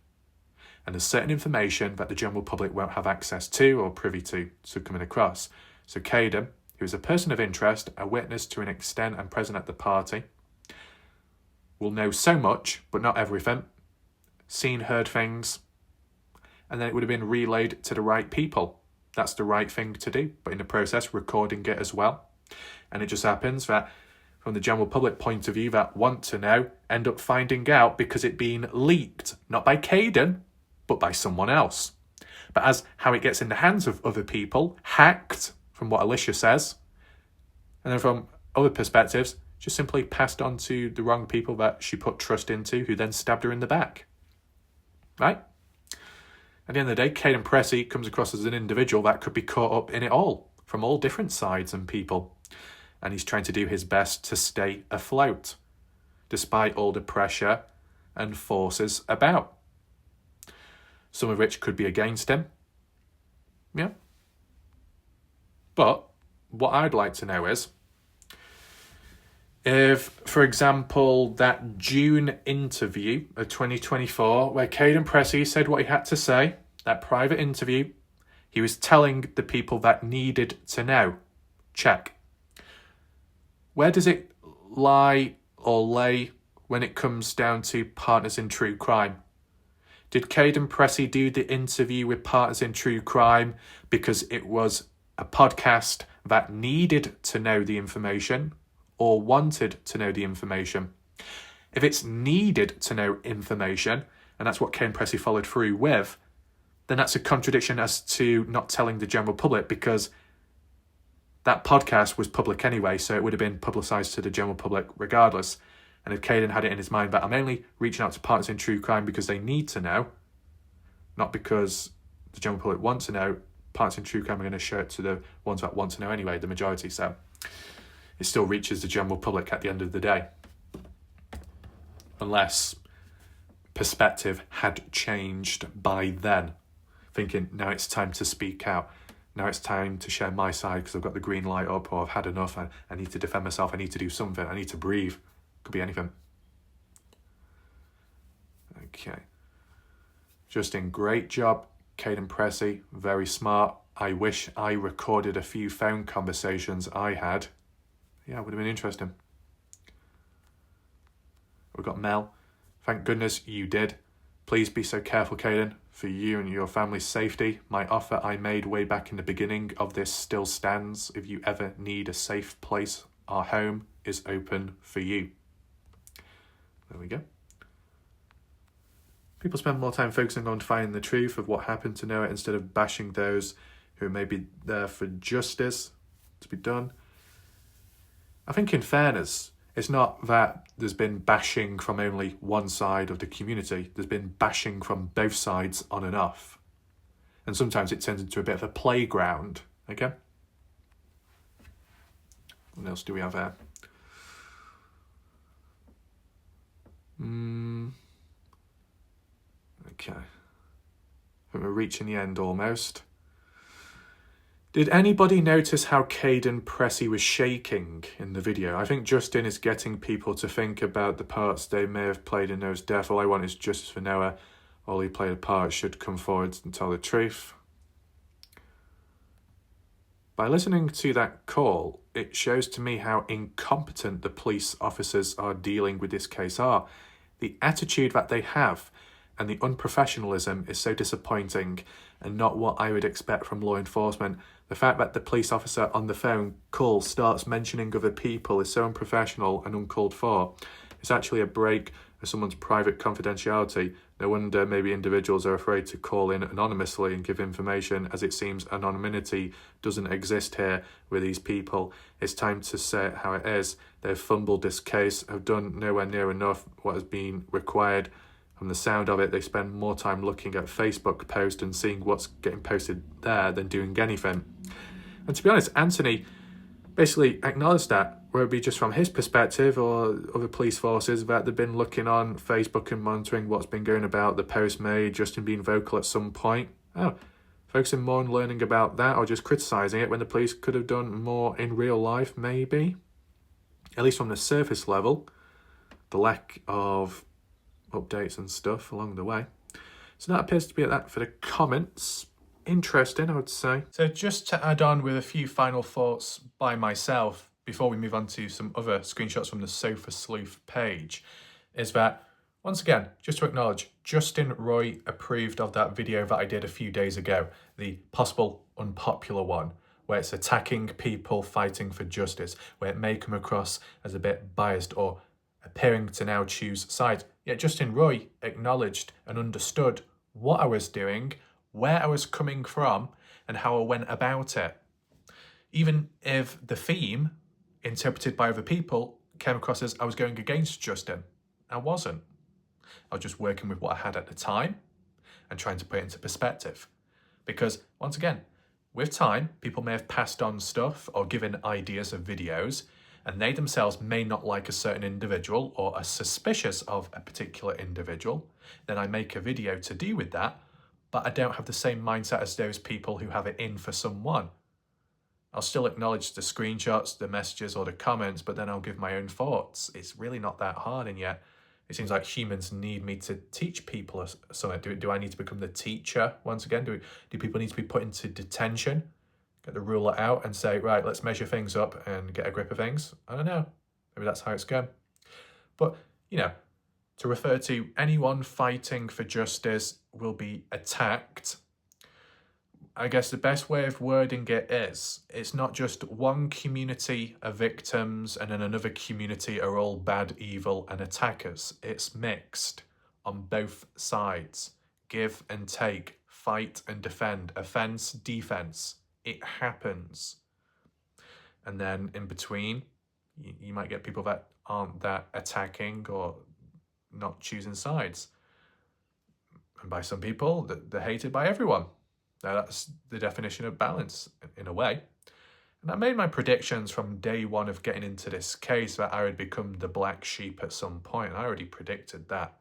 And there's certain information that the general public won't have access to or privy to coming across. So Caden, who is a person of interest, a witness to an extent and present at the party, will know so much, but not everything, seen, heard things, and then it would have been relayed to the right people. That's the right thing to do, but in the process, recording it as well. And it just happens that from the general public point of view that want to know, end up finding out because it being leaked, not by Caden, but by someone else. But as how it gets in the hands of other people, hacked, from what Alicia says, and then from other perspectives, just simply passed on to the wrong people that she put trust into, who then stabbed her in the back. Right? At the end of the day, Caden Pressey comes across as an individual that could be caught up in it all, from all different sides and people. And he's trying to do his best to stay afloat, despite all the pressure and forces about. Some of which could be against him. Yeah. But what I'd like to know is, if, for example, that June interview of 2024, where Caden Pressey said what he had to say, that private interview, he was telling the people that needed to know. Check. Where does it lie or lay when it comes down to Partners in True Crime? Did Caden Pressey do the interview with Partners in True Crime because it was a podcast that needed to know the information or wanted to know the information? If it's needed to know information, and that's what Caden Pressey followed through with, then that's a contradiction as to not telling the general public, because that podcast was public anyway, so it would have been publicised to the general public regardless. And if Caden had it in his mind that I'm only reaching out to Partners in True Crime because they need to know, not because the general public want to know, Partners in True Crime are going to show it to the ones that want to know anyway, the majority. So it still reaches the general public at the end of the day. Unless perspective had changed by then. Thinking, now it's time to speak out. Now it's time to share my side because I've got the green light up, or I've had enough, I need to defend myself, I need to do something, I need to breathe. Could be anything. Okay. Justin, great job. Caden Pressey, very smart. I wish I recorded a few phone conversations I had. Yeah, it would have been interesting. We've got Mel. Thank goodness you did. Please be so careful, Caden, for you and your family's safety. My offer I made way back in the beginning of this still stands. If you ever need a safe place, our home is open for you. There we go. People spend more time focusing on finding the truth of what happened to Noah instead of bashing those who may be there for justice to be done. I think in fairness, it's not that there's been bashing from only one side of the community. There's been bashing from both sides on and off. And sometimes it turns into a bit of a playground. Okay? What else do we have here? reaching the end almost. Did anybody notice how Caden Pressey was shaking in the video? I think Justin is getting people to think about the parts they may have played in Noah's death. All I want is justice for Noah. All who played a part should come forward and tell the truth. By listening to that call, it shows to me how incompetent the police officers are dealing with this case are. The attitude that they have and the unprofessionalism is so disappointing and not what I would expect from law enforcement. The fact that the police officer on the phone call starts mentioning other people is so unprofessional and uncalled for. It's actually a break of someone's private confidentiality. No wonder maybe individuals are afraid to call in anonymously and give information, as it seems anonymity doesn't exist here with these people. It's time to say it how it is. They've fumbled this case, have done nowhere near enough what has been required. From the sound of it, they spend more time looking at Facebook posts and seeing what's getting posted there than doing anything. And to be honest, Anthony basically acknowledged that, whether it be just from his perspective or other police forces, that they've been looking on Facebook and monitoring what's been going about, the post made, Justin being vocal at some point. Oh, focusing more on learning about that or just criticising it when the police could have done more in real life, maybe. At least from the surface level, the lack of updates and stuff along the way. So that appears to be that for the comments. Interesting, I would say. So just to add on with a few final thoughts by myself before we move on to some other screenshots from the Sofa Sleuth page, is that, once again, just to acknowledge, Justin Roy approved of that video that I did a few days ago, the possible unpopular one, where it's attacking people fighting for justice, where it may come across as a bit biased or appearing to now choose sides. Yet Justin Roy acknowledged and understood what I was doing, where I was coming from, and how I went about it. Even if the theme, interpreted by other people, came across as I was going against Justin, I wasn't. I was just working with what I had at the time and trying to put it into perspective. Because, once again, with time, people may have passed on stuff or given ideas of videos, and they themselves may not like a certain individual or are suspicious of a particular individual. Then I make a video to do with that, but I don't have the same mindset as those people who have it in for someone. I'll still acknowledge the screenshots, the messages, or the comments, but then I'll give my own thoughts. It's really not that hard, and yet it seems like humans need me to teach people something. Do I need to become the teacher once again? Do people need to be put into detention? Get the ruler out and say, right, let's measure things up and get a grip of things? I don't know. Maybe that's how it's going. But, you know, to refer to anyone fighting for justice will be attacked, I guess the best way of wording it is, it's not just one community are victims and then another community are all bad, evil and attackers. It's mixed on both sides. Give and take, fight and defend, offense, defense. It happens. And then in between, you might get people that aren't that attacking or not choosing sides. And by some people, they're hated by everyone. Now that's the definition of balance, in a way. And I made my predictions from day one of getting into this case that I would become the black sheep at some point. I already predicted that.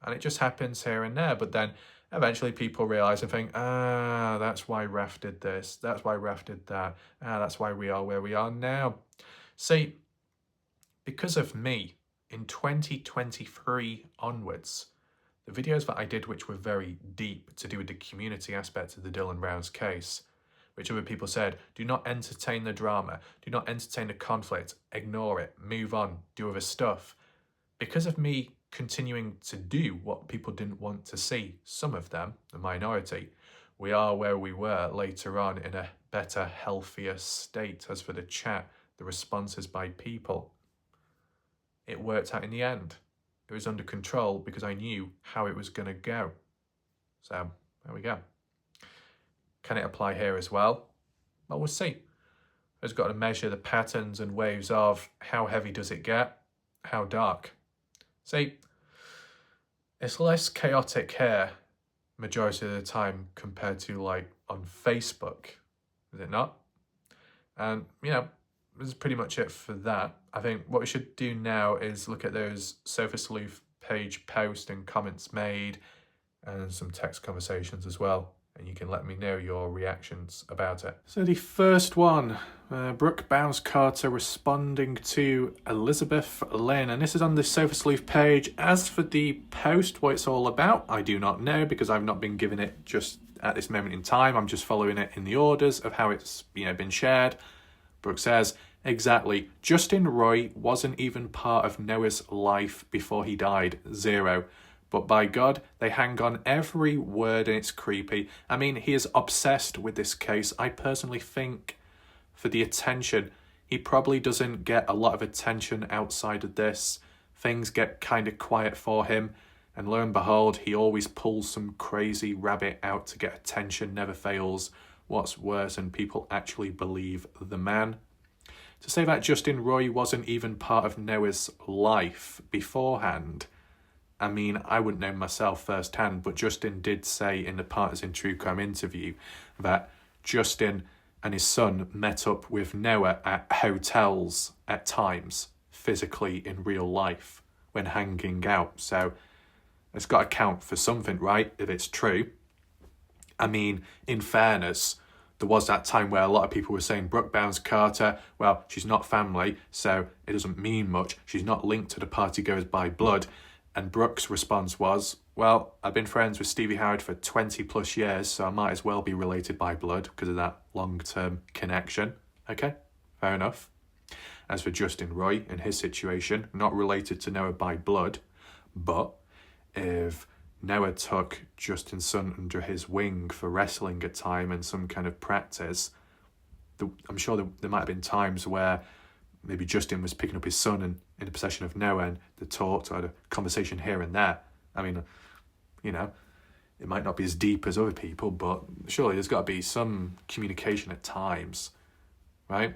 And it just happens here and there. But then eventually people realise and think, that's why Wrath did this. That's why Wrath did that. That's why we are where we are now. See, because of me, in 2023 onwards, the videos that I did, which were very deep to do with the community aspect of the Dylan Rouse case, which other people said, do not entertain the drama, do not entertain the conflict, ignore it, move on, do other stuff. Because of me continuing to do what people didn't want to see, some of them, the minority, we are where we were later on in a better, healthier state. As for the chat, the responses by people, it worked out in the end. It was under control because I knew how it was going to go. So, there we go. Can it apply here as well? Well, we'll see. I've got to measure the patterns and waves of how heavy does it get, how dark. See, it's less chaotic here majority of the time compared to like on Facebook, is it not? And, you know, this is pretty much it for that. I think what we should do now is look at those Sofa Sleuth page posts and comments made and some text conversations as well. And you can let me know your reactions about it. So the first one, Brooke Bounds Carter responding to Elizabeth Lynn, and this is on the Sofa Sleuth page. As for the post, what it's all about, I do not know, because I've not been given it just at this moment in time. I'm just following it in the orders of how it's been shared. Brooke says, exactly, Justin Roy wasn't even part of Noah's life before he died. 0. But by God, they hang on every word and it's creepy. I mean, he is obsessed with this case. I personally think for the attention, he probably doesn't get a lot of attention outside of this. Things get kind of quiet for him. And lo and behold, he always pulls some crazy rabbit out to get attention, never fails. What's worse, and people actually believe the man. To say that Justin Roy wasn't even part of Noah's life beforehand, I mean, I wouldn't know myself firsthand, but Justin did say in the Partners in True Crime interview that Justin and his son met up with Noah at hotels at times, physically in real life, when hanging out. So it's got to count for something, right, if it's true. I mean, in fairness, there was that time where a lot of people were saying Brooke Bounds Carter, well, she's not family, so it doesn't mean much. She's not linked to the partygoers by blood. And Brooke's response was, well, I've been friends with Stevie Howard for 20 plus years, so I might as well be related by blood because of that long-term connection. Okay, fair enough. As for Justin Roy in his situation, not related to Noah by blood, but if Noah took Justin's son under his wing for wrestling a time and some kind of practice, I'm sure there might have been times where maybe Justin was picking up his son and in the possession of Noah, and the talk or the conversation here and there. I mean, it might not be as deep as other people, but surely there's got to be some communication at times, right?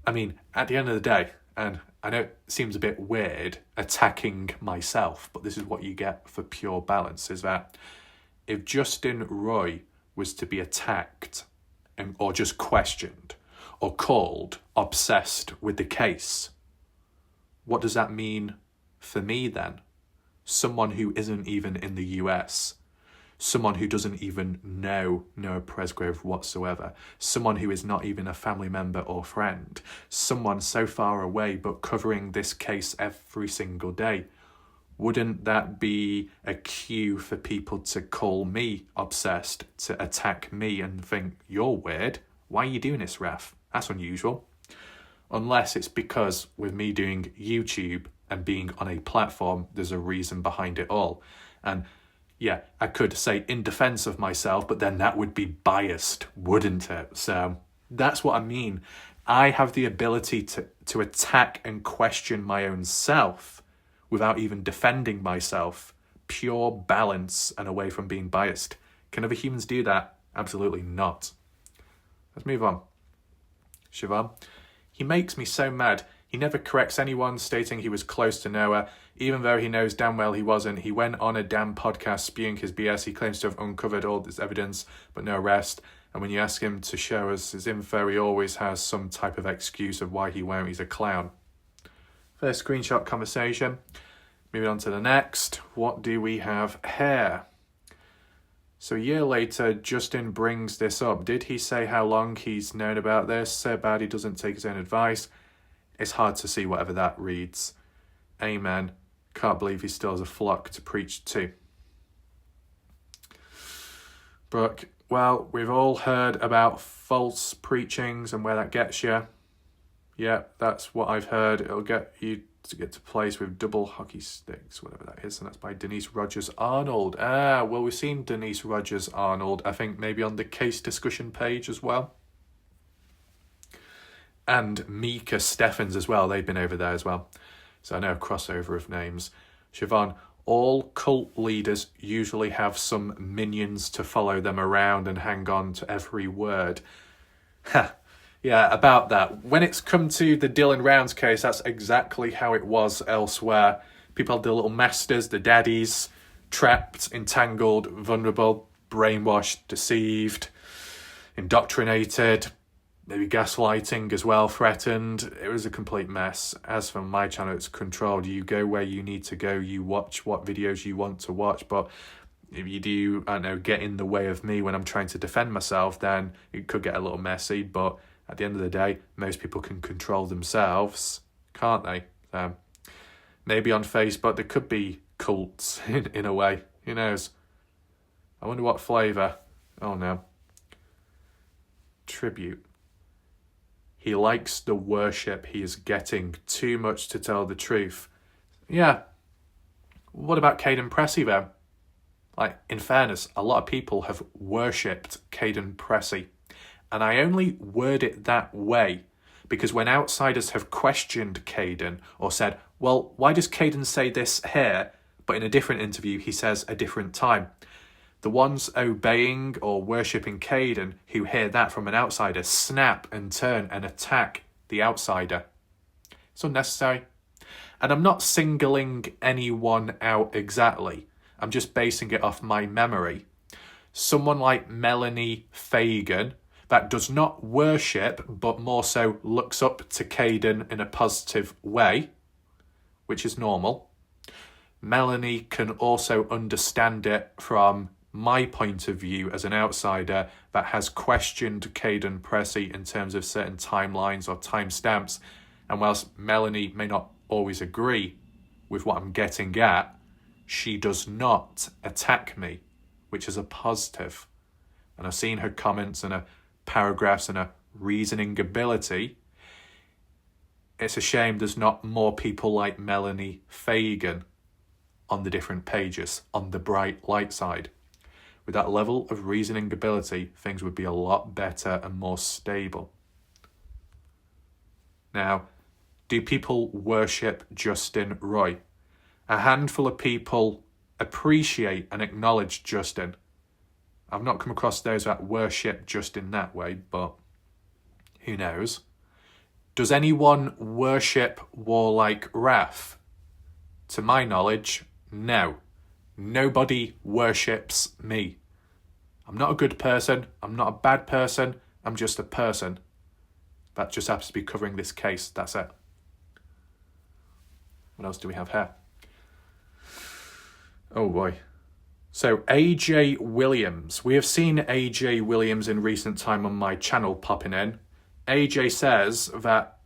I mean, at the end of the day, and I know it seems a bit weird attacking myself, but this is what you get for pure balance, is that if Justin Roy was to be attacked or just questioned or called obsessed with the case, what does that mean for me then? Someone who isn't even in the US, someone who doesn't even know Noah Presgrove whatsoever, someone who is not even a family member or friend, someone so far away but covering this case every single day. Wouldn't that be a cue for people to call me obsessed, to attack me and think, you're weird, why are you doing this, Raf? That's unusual. Unless it's because with me doing YouTube and being on a platform, there's a reason behind it all. And yeah, I could say in defense of myself, but then that would be biased, wouldn't it? So that's what I mean. I have the ability to attack and question my own self without even defending myself. Pure balance and away from being biased. Can other humans do that? Absolutely not. Let's move on. Siobhan. He makes me so mad. He never corrects anyone stating he was close to Noah, even though he knows damn well he wasn't. He went on a damn podcast spewing his BS. He claims to have uncovered all this evidence, but no arrest. And when you ask him to show us his info, he always has some type of excuse of why he won't. He's a clown. First screenshot conversation. Moving on to the next. What do we have here? So a year later, Justin brings this up. Did he say how long he's known about this? So bad he doesn't take his own advice. It's hard to see whatever that reads. Amen. Can't believe he still has a flock to preach to. Brooke, well, we've all heard about false preachings and where that gets you. Yeah, that's what I've heard. It'll get you to get to place with double hockey sticks, whatever that is, and that's by Denise Rogers-Arnold. Well, we've seen Denise Rogers-Arnold, I think maybe on the case discussion page as well. And Mika Steffens as well, they've been over there as well. So I know a crossover of names. Siobhan, all cult leaders usually have some minions to follow them around and hang on to every word. Ha! Yeah, about that. When it's come to the Dylan Rounds case, that's exactly how it was elsewhere. People had the little masters, the daddies, trapped, entangled, vulnerable, brainwashed, deceived, indoctrinated, maybe gaslighting as well, threatened. It was a complete mess. As for my channel, it's controlled. You go where you need to go. You watch what videos you want to watch. But if you do, I don't know, get in the way of me when I'm trying to defend myself, then it could get a little messy. But at the end of the day, most people can control themselves, can't they? Maybe on Facebook there could be cults in a way. Who knows? I wonder what flavour. Oh no. Tribute. He likes the worship he is getting too much to tell the truth. Yeah. What about Caden Pressey then? Like, in fairness, a lot of people have worshipped Caden Pressey. And I only word it that way because when outsiders have questioned Caden or said, well, why does Caden say this here, but in a different interview he says a different time? The ones obeying or worshipping Caden who hear that from an outsider snap and turn and attack the outsider. It's unnecessary. And I'm not singling anyone out exactly. I'm just basing it off my memory. Someone like Melanie Fagan, that does not worship, but more so looks up to Caden in a positive way, which is normal. Melanie can also understand it from my point of view as an outsider that has questioned Caden Pressey in terms of certain timelines or timestamps. And whilst Melanie may not always agree with what I'm getting at, she does not attack me, which is a positive. And I've seen her comments and her paragraphs and her reasoning ability. It's a shame there's not more people like Melanie Fagan on the different pages, on the bright light side. With that level of reasoning ability, things would be a lot better and more stable. Now, do people worship Justin Roy? A handful of people appreciate and acknowledge Justin. I've not come across those that worship Justin that way, but who knows? Does anyone worship Warlike Wrath? To my knowledge, no. Nobody worships me. I'm not a good person. I'm not a bad person. I'm just a person. That just happens to be covering this case. That's it. What else do we have here? Oh boy. So AJ Williams. We have seen AJ Williams in recent time on my channel popping in. AJ says that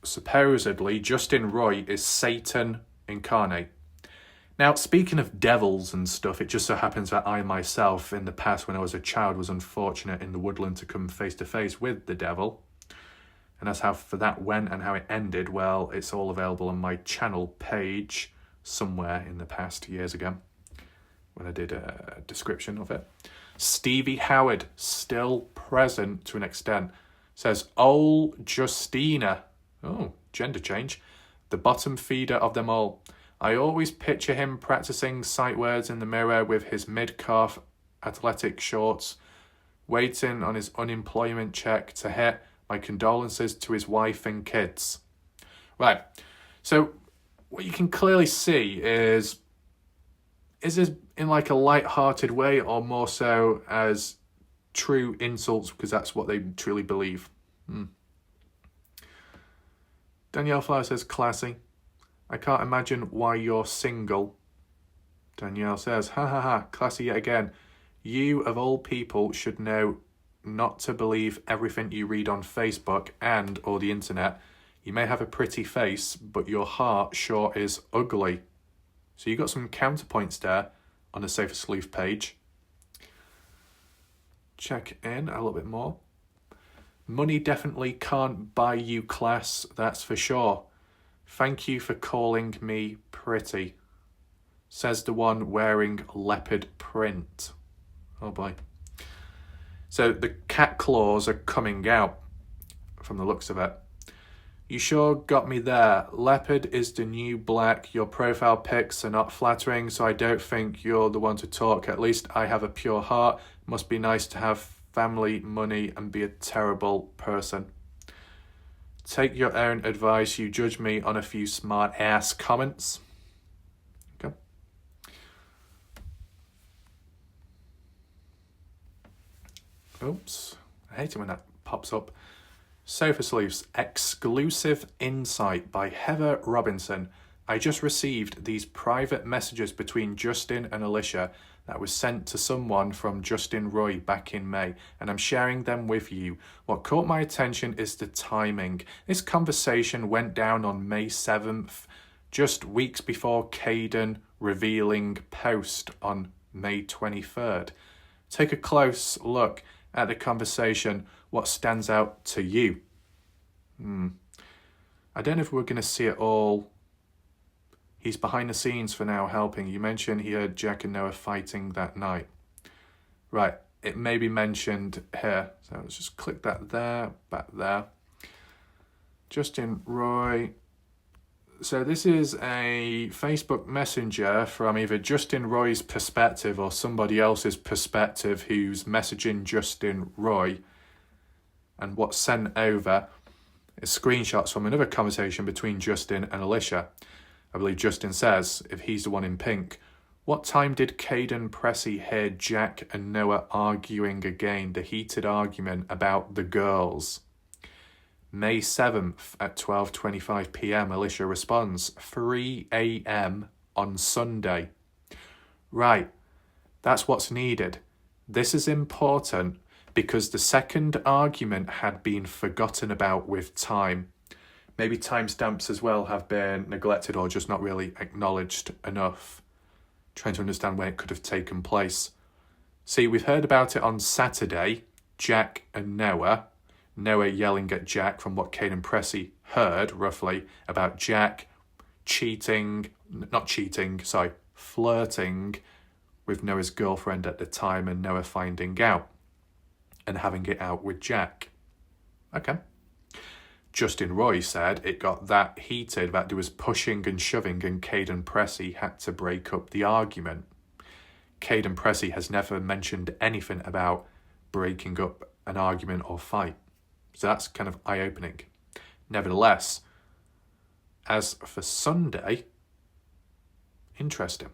supposedly Justin Roy is Satan incarnate. Now, speaking of devils and stuff, it just so happens that I myself, in the past when I was a child, was unfortunate in the woodland to come face to face with the devil. And that's how for that went and how it ended. Well, it's all available on my channel page somewhere in the past years ago when I did a description of it. Stevie Howard, still present to an extent, says, old Justina, oh, gender change, the bottom feeder of them all. I always picture him practicing sight words in the mirror with his mid-calf athletic shorts, waiting on his unemployment check to hit. My condolences to his wife and kids. Right, so what you can clearly see is this in like a light-hearted way or more so as true insults because that's what they truly believe? Danielle Flower says, classy. I can't imagine why you're single. Danielle says, ha ha ha, classy yet again. You, of all people, should know not to believe everything you read on Facebook and or the internet. You may have a pretty face, but your heart sure is ugly. So you got some counterpoints there on the Safer Sleuth page. Check in a little bit more. Money definitely can't buy you class, that's for sure. Thank you for calling me pretty, says the one wearing leopard print. Oh boy. So the cat claws are coming out from the looks of it. You sure got me there. Leopard is the new black. Your profile pics are not flattering, so I don't think you're the one to talk. At least I have a pure heart. Must be nice to have family, money, and be a terrible person. Take your own advice. You judge me on a few smart ass comments. Okay. Oops. I hate it when that pops up. Sofa Sleuths, exclusive insight by Heather Robinson. I just received these private messages between Justin and Alicia. that was sent to someone from Justin Roy back in May, and I'm sharing them with you. What caught my attention is the timing. This conversation went down on May 7th, just weeks before Caden revealing post on May 23rd. Take a close look at the conversation. What stands out to you? I don't know if we're going to see it all. He's behind the scenes for now helping. You mentioned he heard Jack and Noah fighting that night. Right, it may be mentioned here. So let's just click that there, back there. Justin Roy. So this is a Facebook Messenger from either Justin Roy's perspective or somebody else's perspective who's messaging Justin Roy. And what's sent over is screenshots from another conversation between Justin and Alicia. I believe Justin says, if he's the one in pink, what time did Caden Pressey hear Jack and Noah arguing again, the heated argument about the girls? May 7th at 12:25 p.m, Alicia responds, 3 a.m. on Sunday. Right, that's what's needed. This is important because the second argument had been forgotten about with time. Maybe timestamps as well have been neglected or just not really acknowledged enough. Trying to understand when it could have taken place. See, we've heard about it on Saturday, Jack and Noah. Noah yelling at Jack from what Caden Pressey heard, roughly, about Jack flirting with Noah's girlfriend at the time and Noah finding out and having it out with Jack. Okay. Justin Roy said it got that heated that there was pushing and shoving and Caden Pressey had to break up the argument. Caden Pressey has never mentioned anything about breaking up an argument or fight. So that's kind of eye-opening. Nevertheless, as for Sunday, interesting.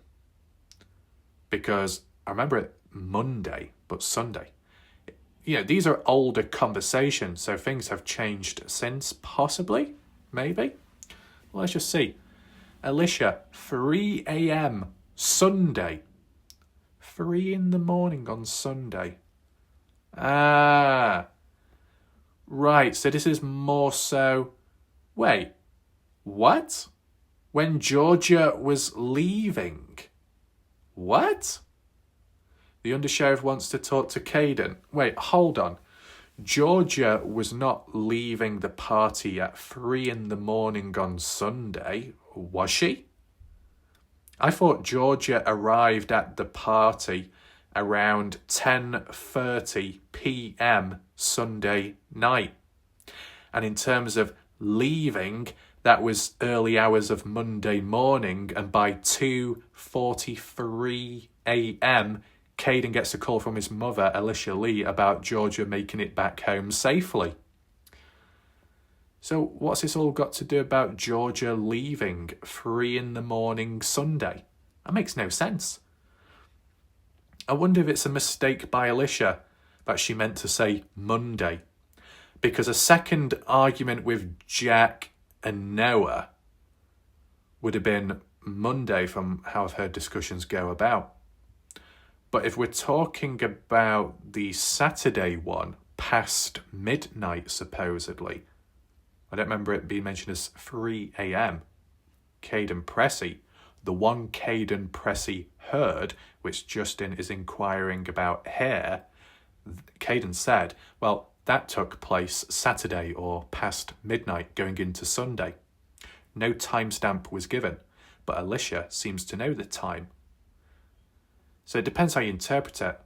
Because I remember it Monday, but Sunday. These are older conversations, so things have changed since, possibly, maybe. Well, let's just see. Alicia, 3 a.m. Sunday. 3 in the morning on Sunday. Right, so this is more so... Wait, what? When Georgia was leaving? What? The undersheriff wants to talk to Caden. Wait, hold on. Georgia was not leaving the party at 3 in the morning on Sunday, was she? I thought Georgia arrived at the party around 10:30 p.m. Sunday night. And in terms of leaving, that was early hours of Monday morning, and by 2:43 a.m., Caden gets a call from his mother, Alicia Lee, about Georgia making it back home safely. So what's this all got to do about Georgia leaving 3 in the morning Sunday? That makes no sense. I wonder if it's a mistake by Alicia that she meant to say Monday. Because a second argument with Jack and Noah would have been Monday from how I've heard discussions go about. But if we're talking about the Saturday one, past midnight supposedly, I don't remember it being mentioned as 3 a.m. Caden Pressey, the one Caden Pressey heard, which Justin is inquiring about here, Caden said, well, that took place Saturday or past midnight going into Sunday. No timestamp was given, but Alicia seems to know the time. So it depends how you interpret it.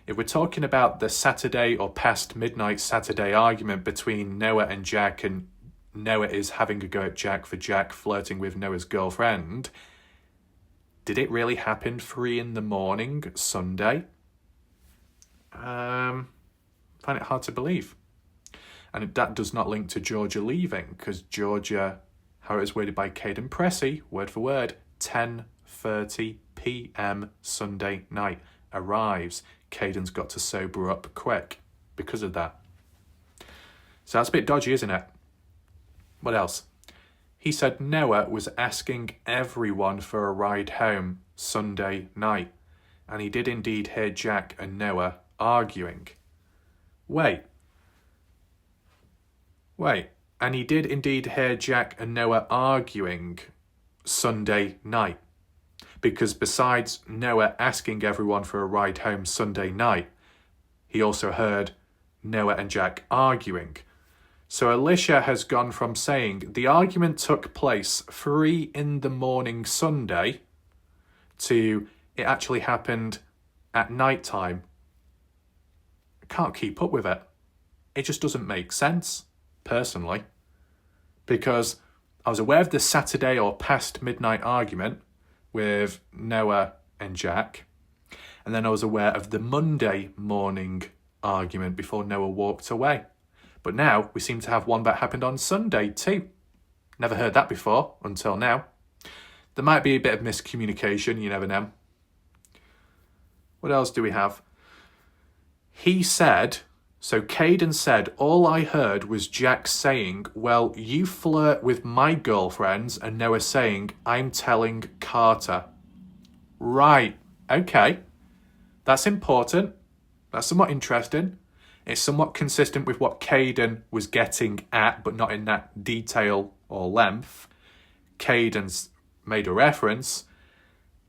If we're talking about the Saturday or past midnight Saturday argument between Noah and Jack, and Noah is having a go at Jack for Jack flirting with Noah's girlfriend, did it really happen 3 in the morning Sunday? Find it hard to believe. And that does not link to Georgia leaving, because Georgia, how it was worded by Caden Pressey, word for word, 10:30 p.m. Sunday night, arrives. Caden's got to sober up quick because of that. So that's a bit dodgy, isn't it? What else? He said Noah was asking everyone for a ride home Sunday night. and he did indeed hear Jack and Noah arguing. Wait. And he did indeed hear Jack and Noah arguing Sunday night. Because besides Noah asking everyone for a ride home Sunday night, he also heard Noah and Jack arguing. So Alicia has gone from saying the argument took place 3 a.m. Sunday to it actually happened at night time. I can't keep up with it. It just doesn't make sense, personally. Because I was aware of the Saturday or past midnight argument with Noah and Jack. And then I was aware of the Monday morning argument before Noah walked away. But now we seem to have one that happened on Sunday too. Never heard that before until now. There might be a bit of miscommunication, you never know. What else do we have? He said, so Caden said, all I heard was Jack saying, well, you flirt with my girlfriends, and Noah saying, I'm telling Carter. Right, okay. That's important. That's somewhat interesting. It's somewhat consistent with what Caden was getting at, but not in that detail or length. Caden's made a reference,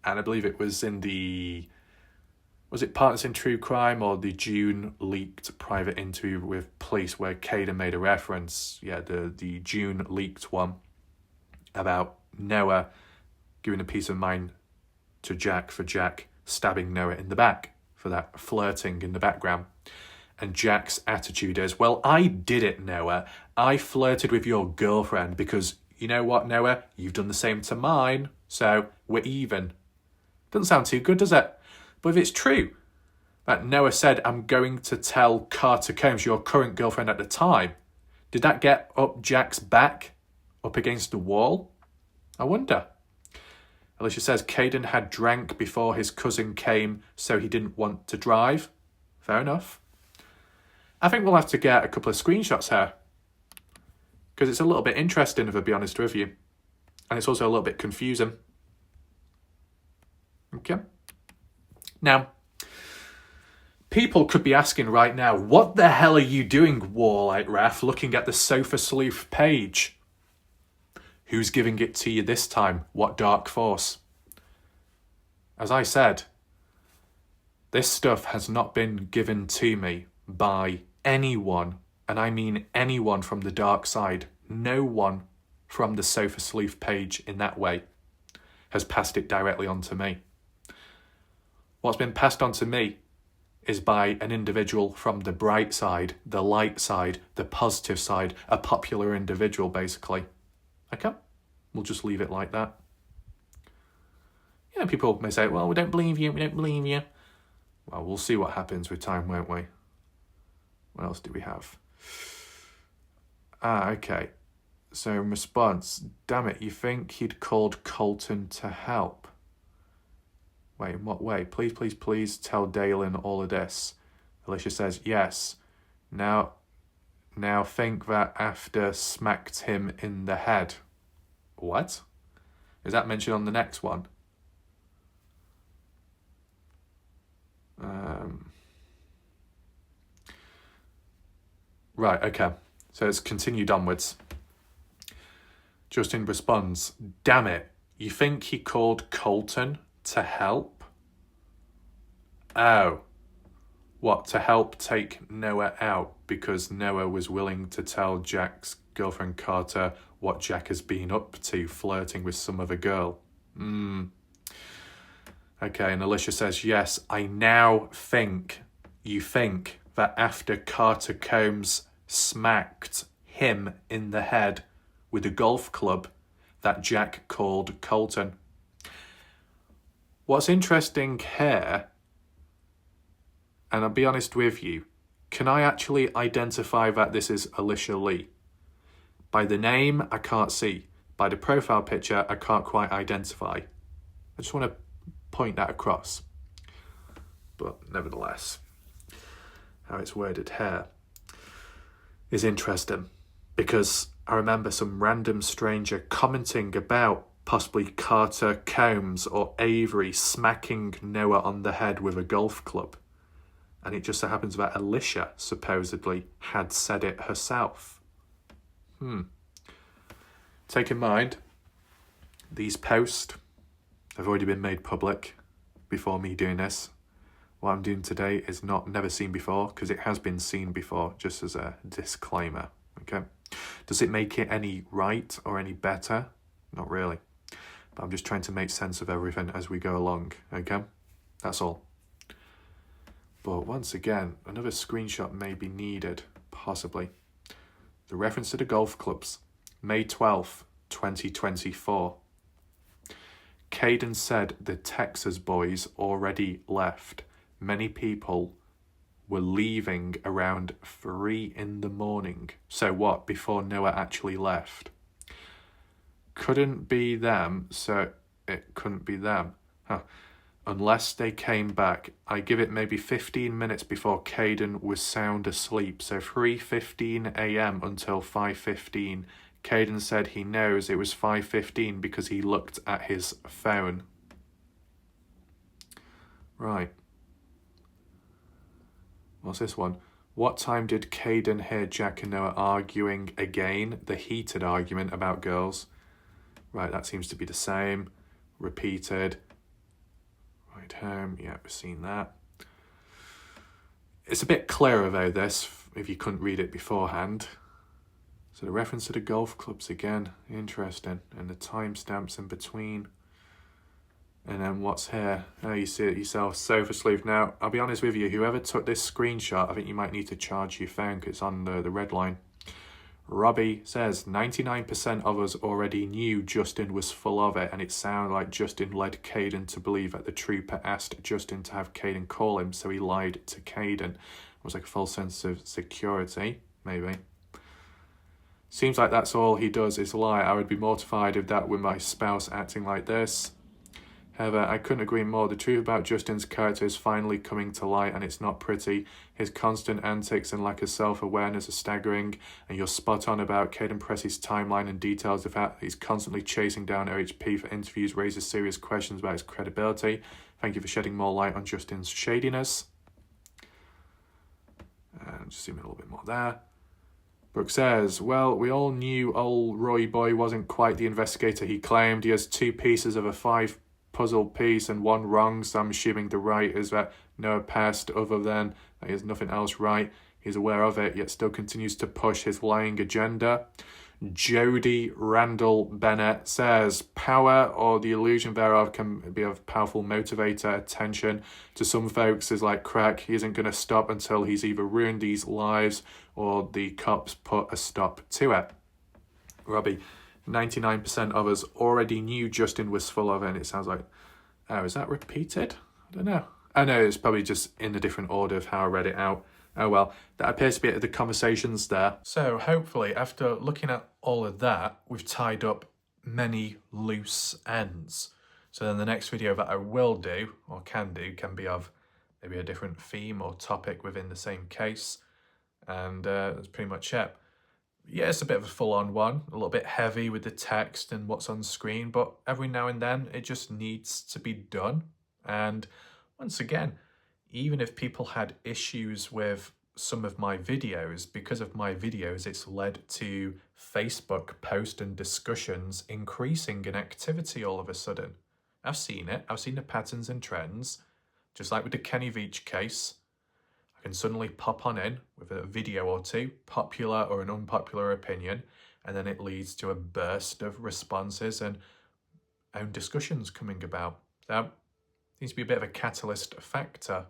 and I believe it was in the... Was it Partners in True Crime or the June leaked private interview with police where Caden made a reference? Yeah, the June leaked one about Noah giving a piece of mind to Jack for Jack stabbing Noah in the back for that flirting in the background. And Jack's attitude is, well, I did it, Noah. I flirted with your girlfriend because, you know what, Noah? You've done the same to mine, so we're even. Doesn't sound too good, does it? But if it's true that Noah said, I'm going to tell Carter Combs, your current girlfriend at the time, did that get up Jack's back up against the wall? I wonder. Alicia says Caden had drank before his cousin came, so he didn't want to drive. Fair enough. I think we'll have to get a couple of screenshots here, because it's a little bit interesting, if I'll be honest with you. And it's also a little bit confusing. Okay. Now, people could be asking right now, what the hell are you doing, Warlike Wrath, looking at the Sofa Sleuth page? Who's giving it to you this time? What dark force? As I said, this stuff has not been given to me by anyone, and I mean anyone from the dark side. No one from the Sofa Sleuth page in that way has passed it directly on to me. What's been passed on to me is by an individual from the bright side, the light side, the positive side, a popular individual, basically. Okay? We'll just leave it like that. You know, people may say, well, we don't believe you. Well, we'll see what happens with time, won't we? What else do we have? Okay. So in response, damn it, you think he'd called Colton to help? Wait, in what way? Please tell Dalen all of this. Alicia says, yes. Now think that after smacked him in the head. What? Is that mentioned on the next one? Right, okay. So it's continued onwards. Justin responds, damn it, you think he called Colton to help? Oh. What, to help take Noah out because Noah was willing to tell Jack's girlfriend Carter what Jack has been up to, flirting with some other girl? Okay, and Alicia says, yes, I now think you think that after Carter Combs smacked him in the head with a golf club, that Jack called Colton. What's interesting here, and I'll be honest with you, can I actually identify that this is Alicia Lee? By the name, I can't see. By the profile picture, I can't quite identify. I just want to point that across. But nevertheless, how it's worded here is interesting, because I remember some random stranger commenting about possibly Carter Combs or Avery smacking Noah on the head with a golf club. And it just so happens that Alicia supposedly had said it herself. Take in mind, these posts have already been made public before me doing this. What I'm doing today is never seen before, because it has been seen before, just as a disclaimer, okay? Does it make it any right or any better? Not really. But I'm just trying to make sense of everything as we go along, okay? That's all. But once again, another screenshot may be needed, possibly. The reference to the golf clubs, May 12th, 2024. Caden said the Texas boys already left. Many people were leaving around 3 in the morning. So what, before Noah actually left? Couldn't be them, so it couldn't be them. Unless they came back. I give it maybe 15 minutes before Caden was sound asleep. So 3:15 a.m. until 5:15. Caden said he knows it was 5:15 because he looked at his phone. Right. What's this one? What time did Caden hear Jack and Noah arguing again? The heated argument about girls. Right, that seems to be the same. Repeated. Right home, yeah, we've seen that. It's a bit clearer though, this, if you couldn't read it beforehand. So the reference to the golf clubs again, interesting. And the timestamps in between. And then what's here? Oh, you see it yourself, sofa sleeve. Now, I'll be honest with you, whoever took this screenshot, I think you might need to charge your phone because it's on the red line. Robbie says, 99% of us already knew Justin was full of it, and it sounded like Justin led Caden to believe that the trooper asked Justin to have Caden call him, so he lied to Caden. It was like a false sense of security, maybe. Seems like that's all he does is lie. I would be mortified if that were my spouse acting like this. However, I couldn't agree more. The truth about Justin's character is finally coming to light, and it's not pretty. His constant antics and lack of self-awareness are staggering, and you're spot on about Caden Press's timeline and details. The fact that he's constantly chasing down OHP for interviews raises serious questions about his credibility. Thank you for shedding more light on Justin's shadiness. And just zoom in a little bit more there. Brooke says, well, we all knew old Roy Boy wasn't quite the investigator he claimed. He has 2 pieces of a 5 puzzle piece and 1 wrong, so I'm assuming the right is that Noah passed, other than that he has nothing else right. He's aware of it, yet still continues to push his lying agenda. Jody Randall Bennett says, power or the illusion thereof can be a powerful motivator. Attention to some folks is like crack. He isn't going to stop until he's either ruined these lives or the cops put a stop to it. Robbie, 99% of us already knew Justin was full of it, and it sounds like, oh, is that repeated? I don't know. I know it's probably just in a different order of how I read it out. Oh well, that appears to be the conversations there. So hopefully, after looking at all of that, we've tied up many loose ends. So then the next video that I will do, or can do, can be of maybe a different theme or topic within the same case. And that's pretty much it. Yeah, it's a bit of a full-on one, a little bit heavy with the text and what's on screen, but every now and then it just needs to be done. And once again, even if people had issues with some of my videos, because of my videos, it's led to Facebook post and discussions increasing in activity all of a sudden. I've seen it. I've seen the patterns and trends, just like with the Kenny Veach case. Can suddenly pop on in with a video or two, popular or an unpopular opinion, and then it leads to a burst of responses and own discussions coming about. That seems to be a bit of a catalyst factor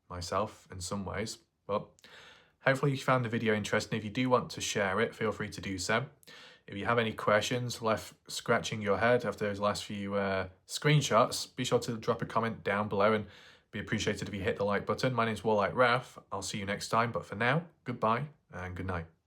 myself in some ways, but hopefully you found the video interesting. If you do want to share it, feel free to do so. If you have any questions left scratching your head after those last few screenshots, be sure to drop a comment down below, and be appreciated if you hit the like button. My name's Warlike Wrath. I'll see you next time, but for now, goodbye and good night.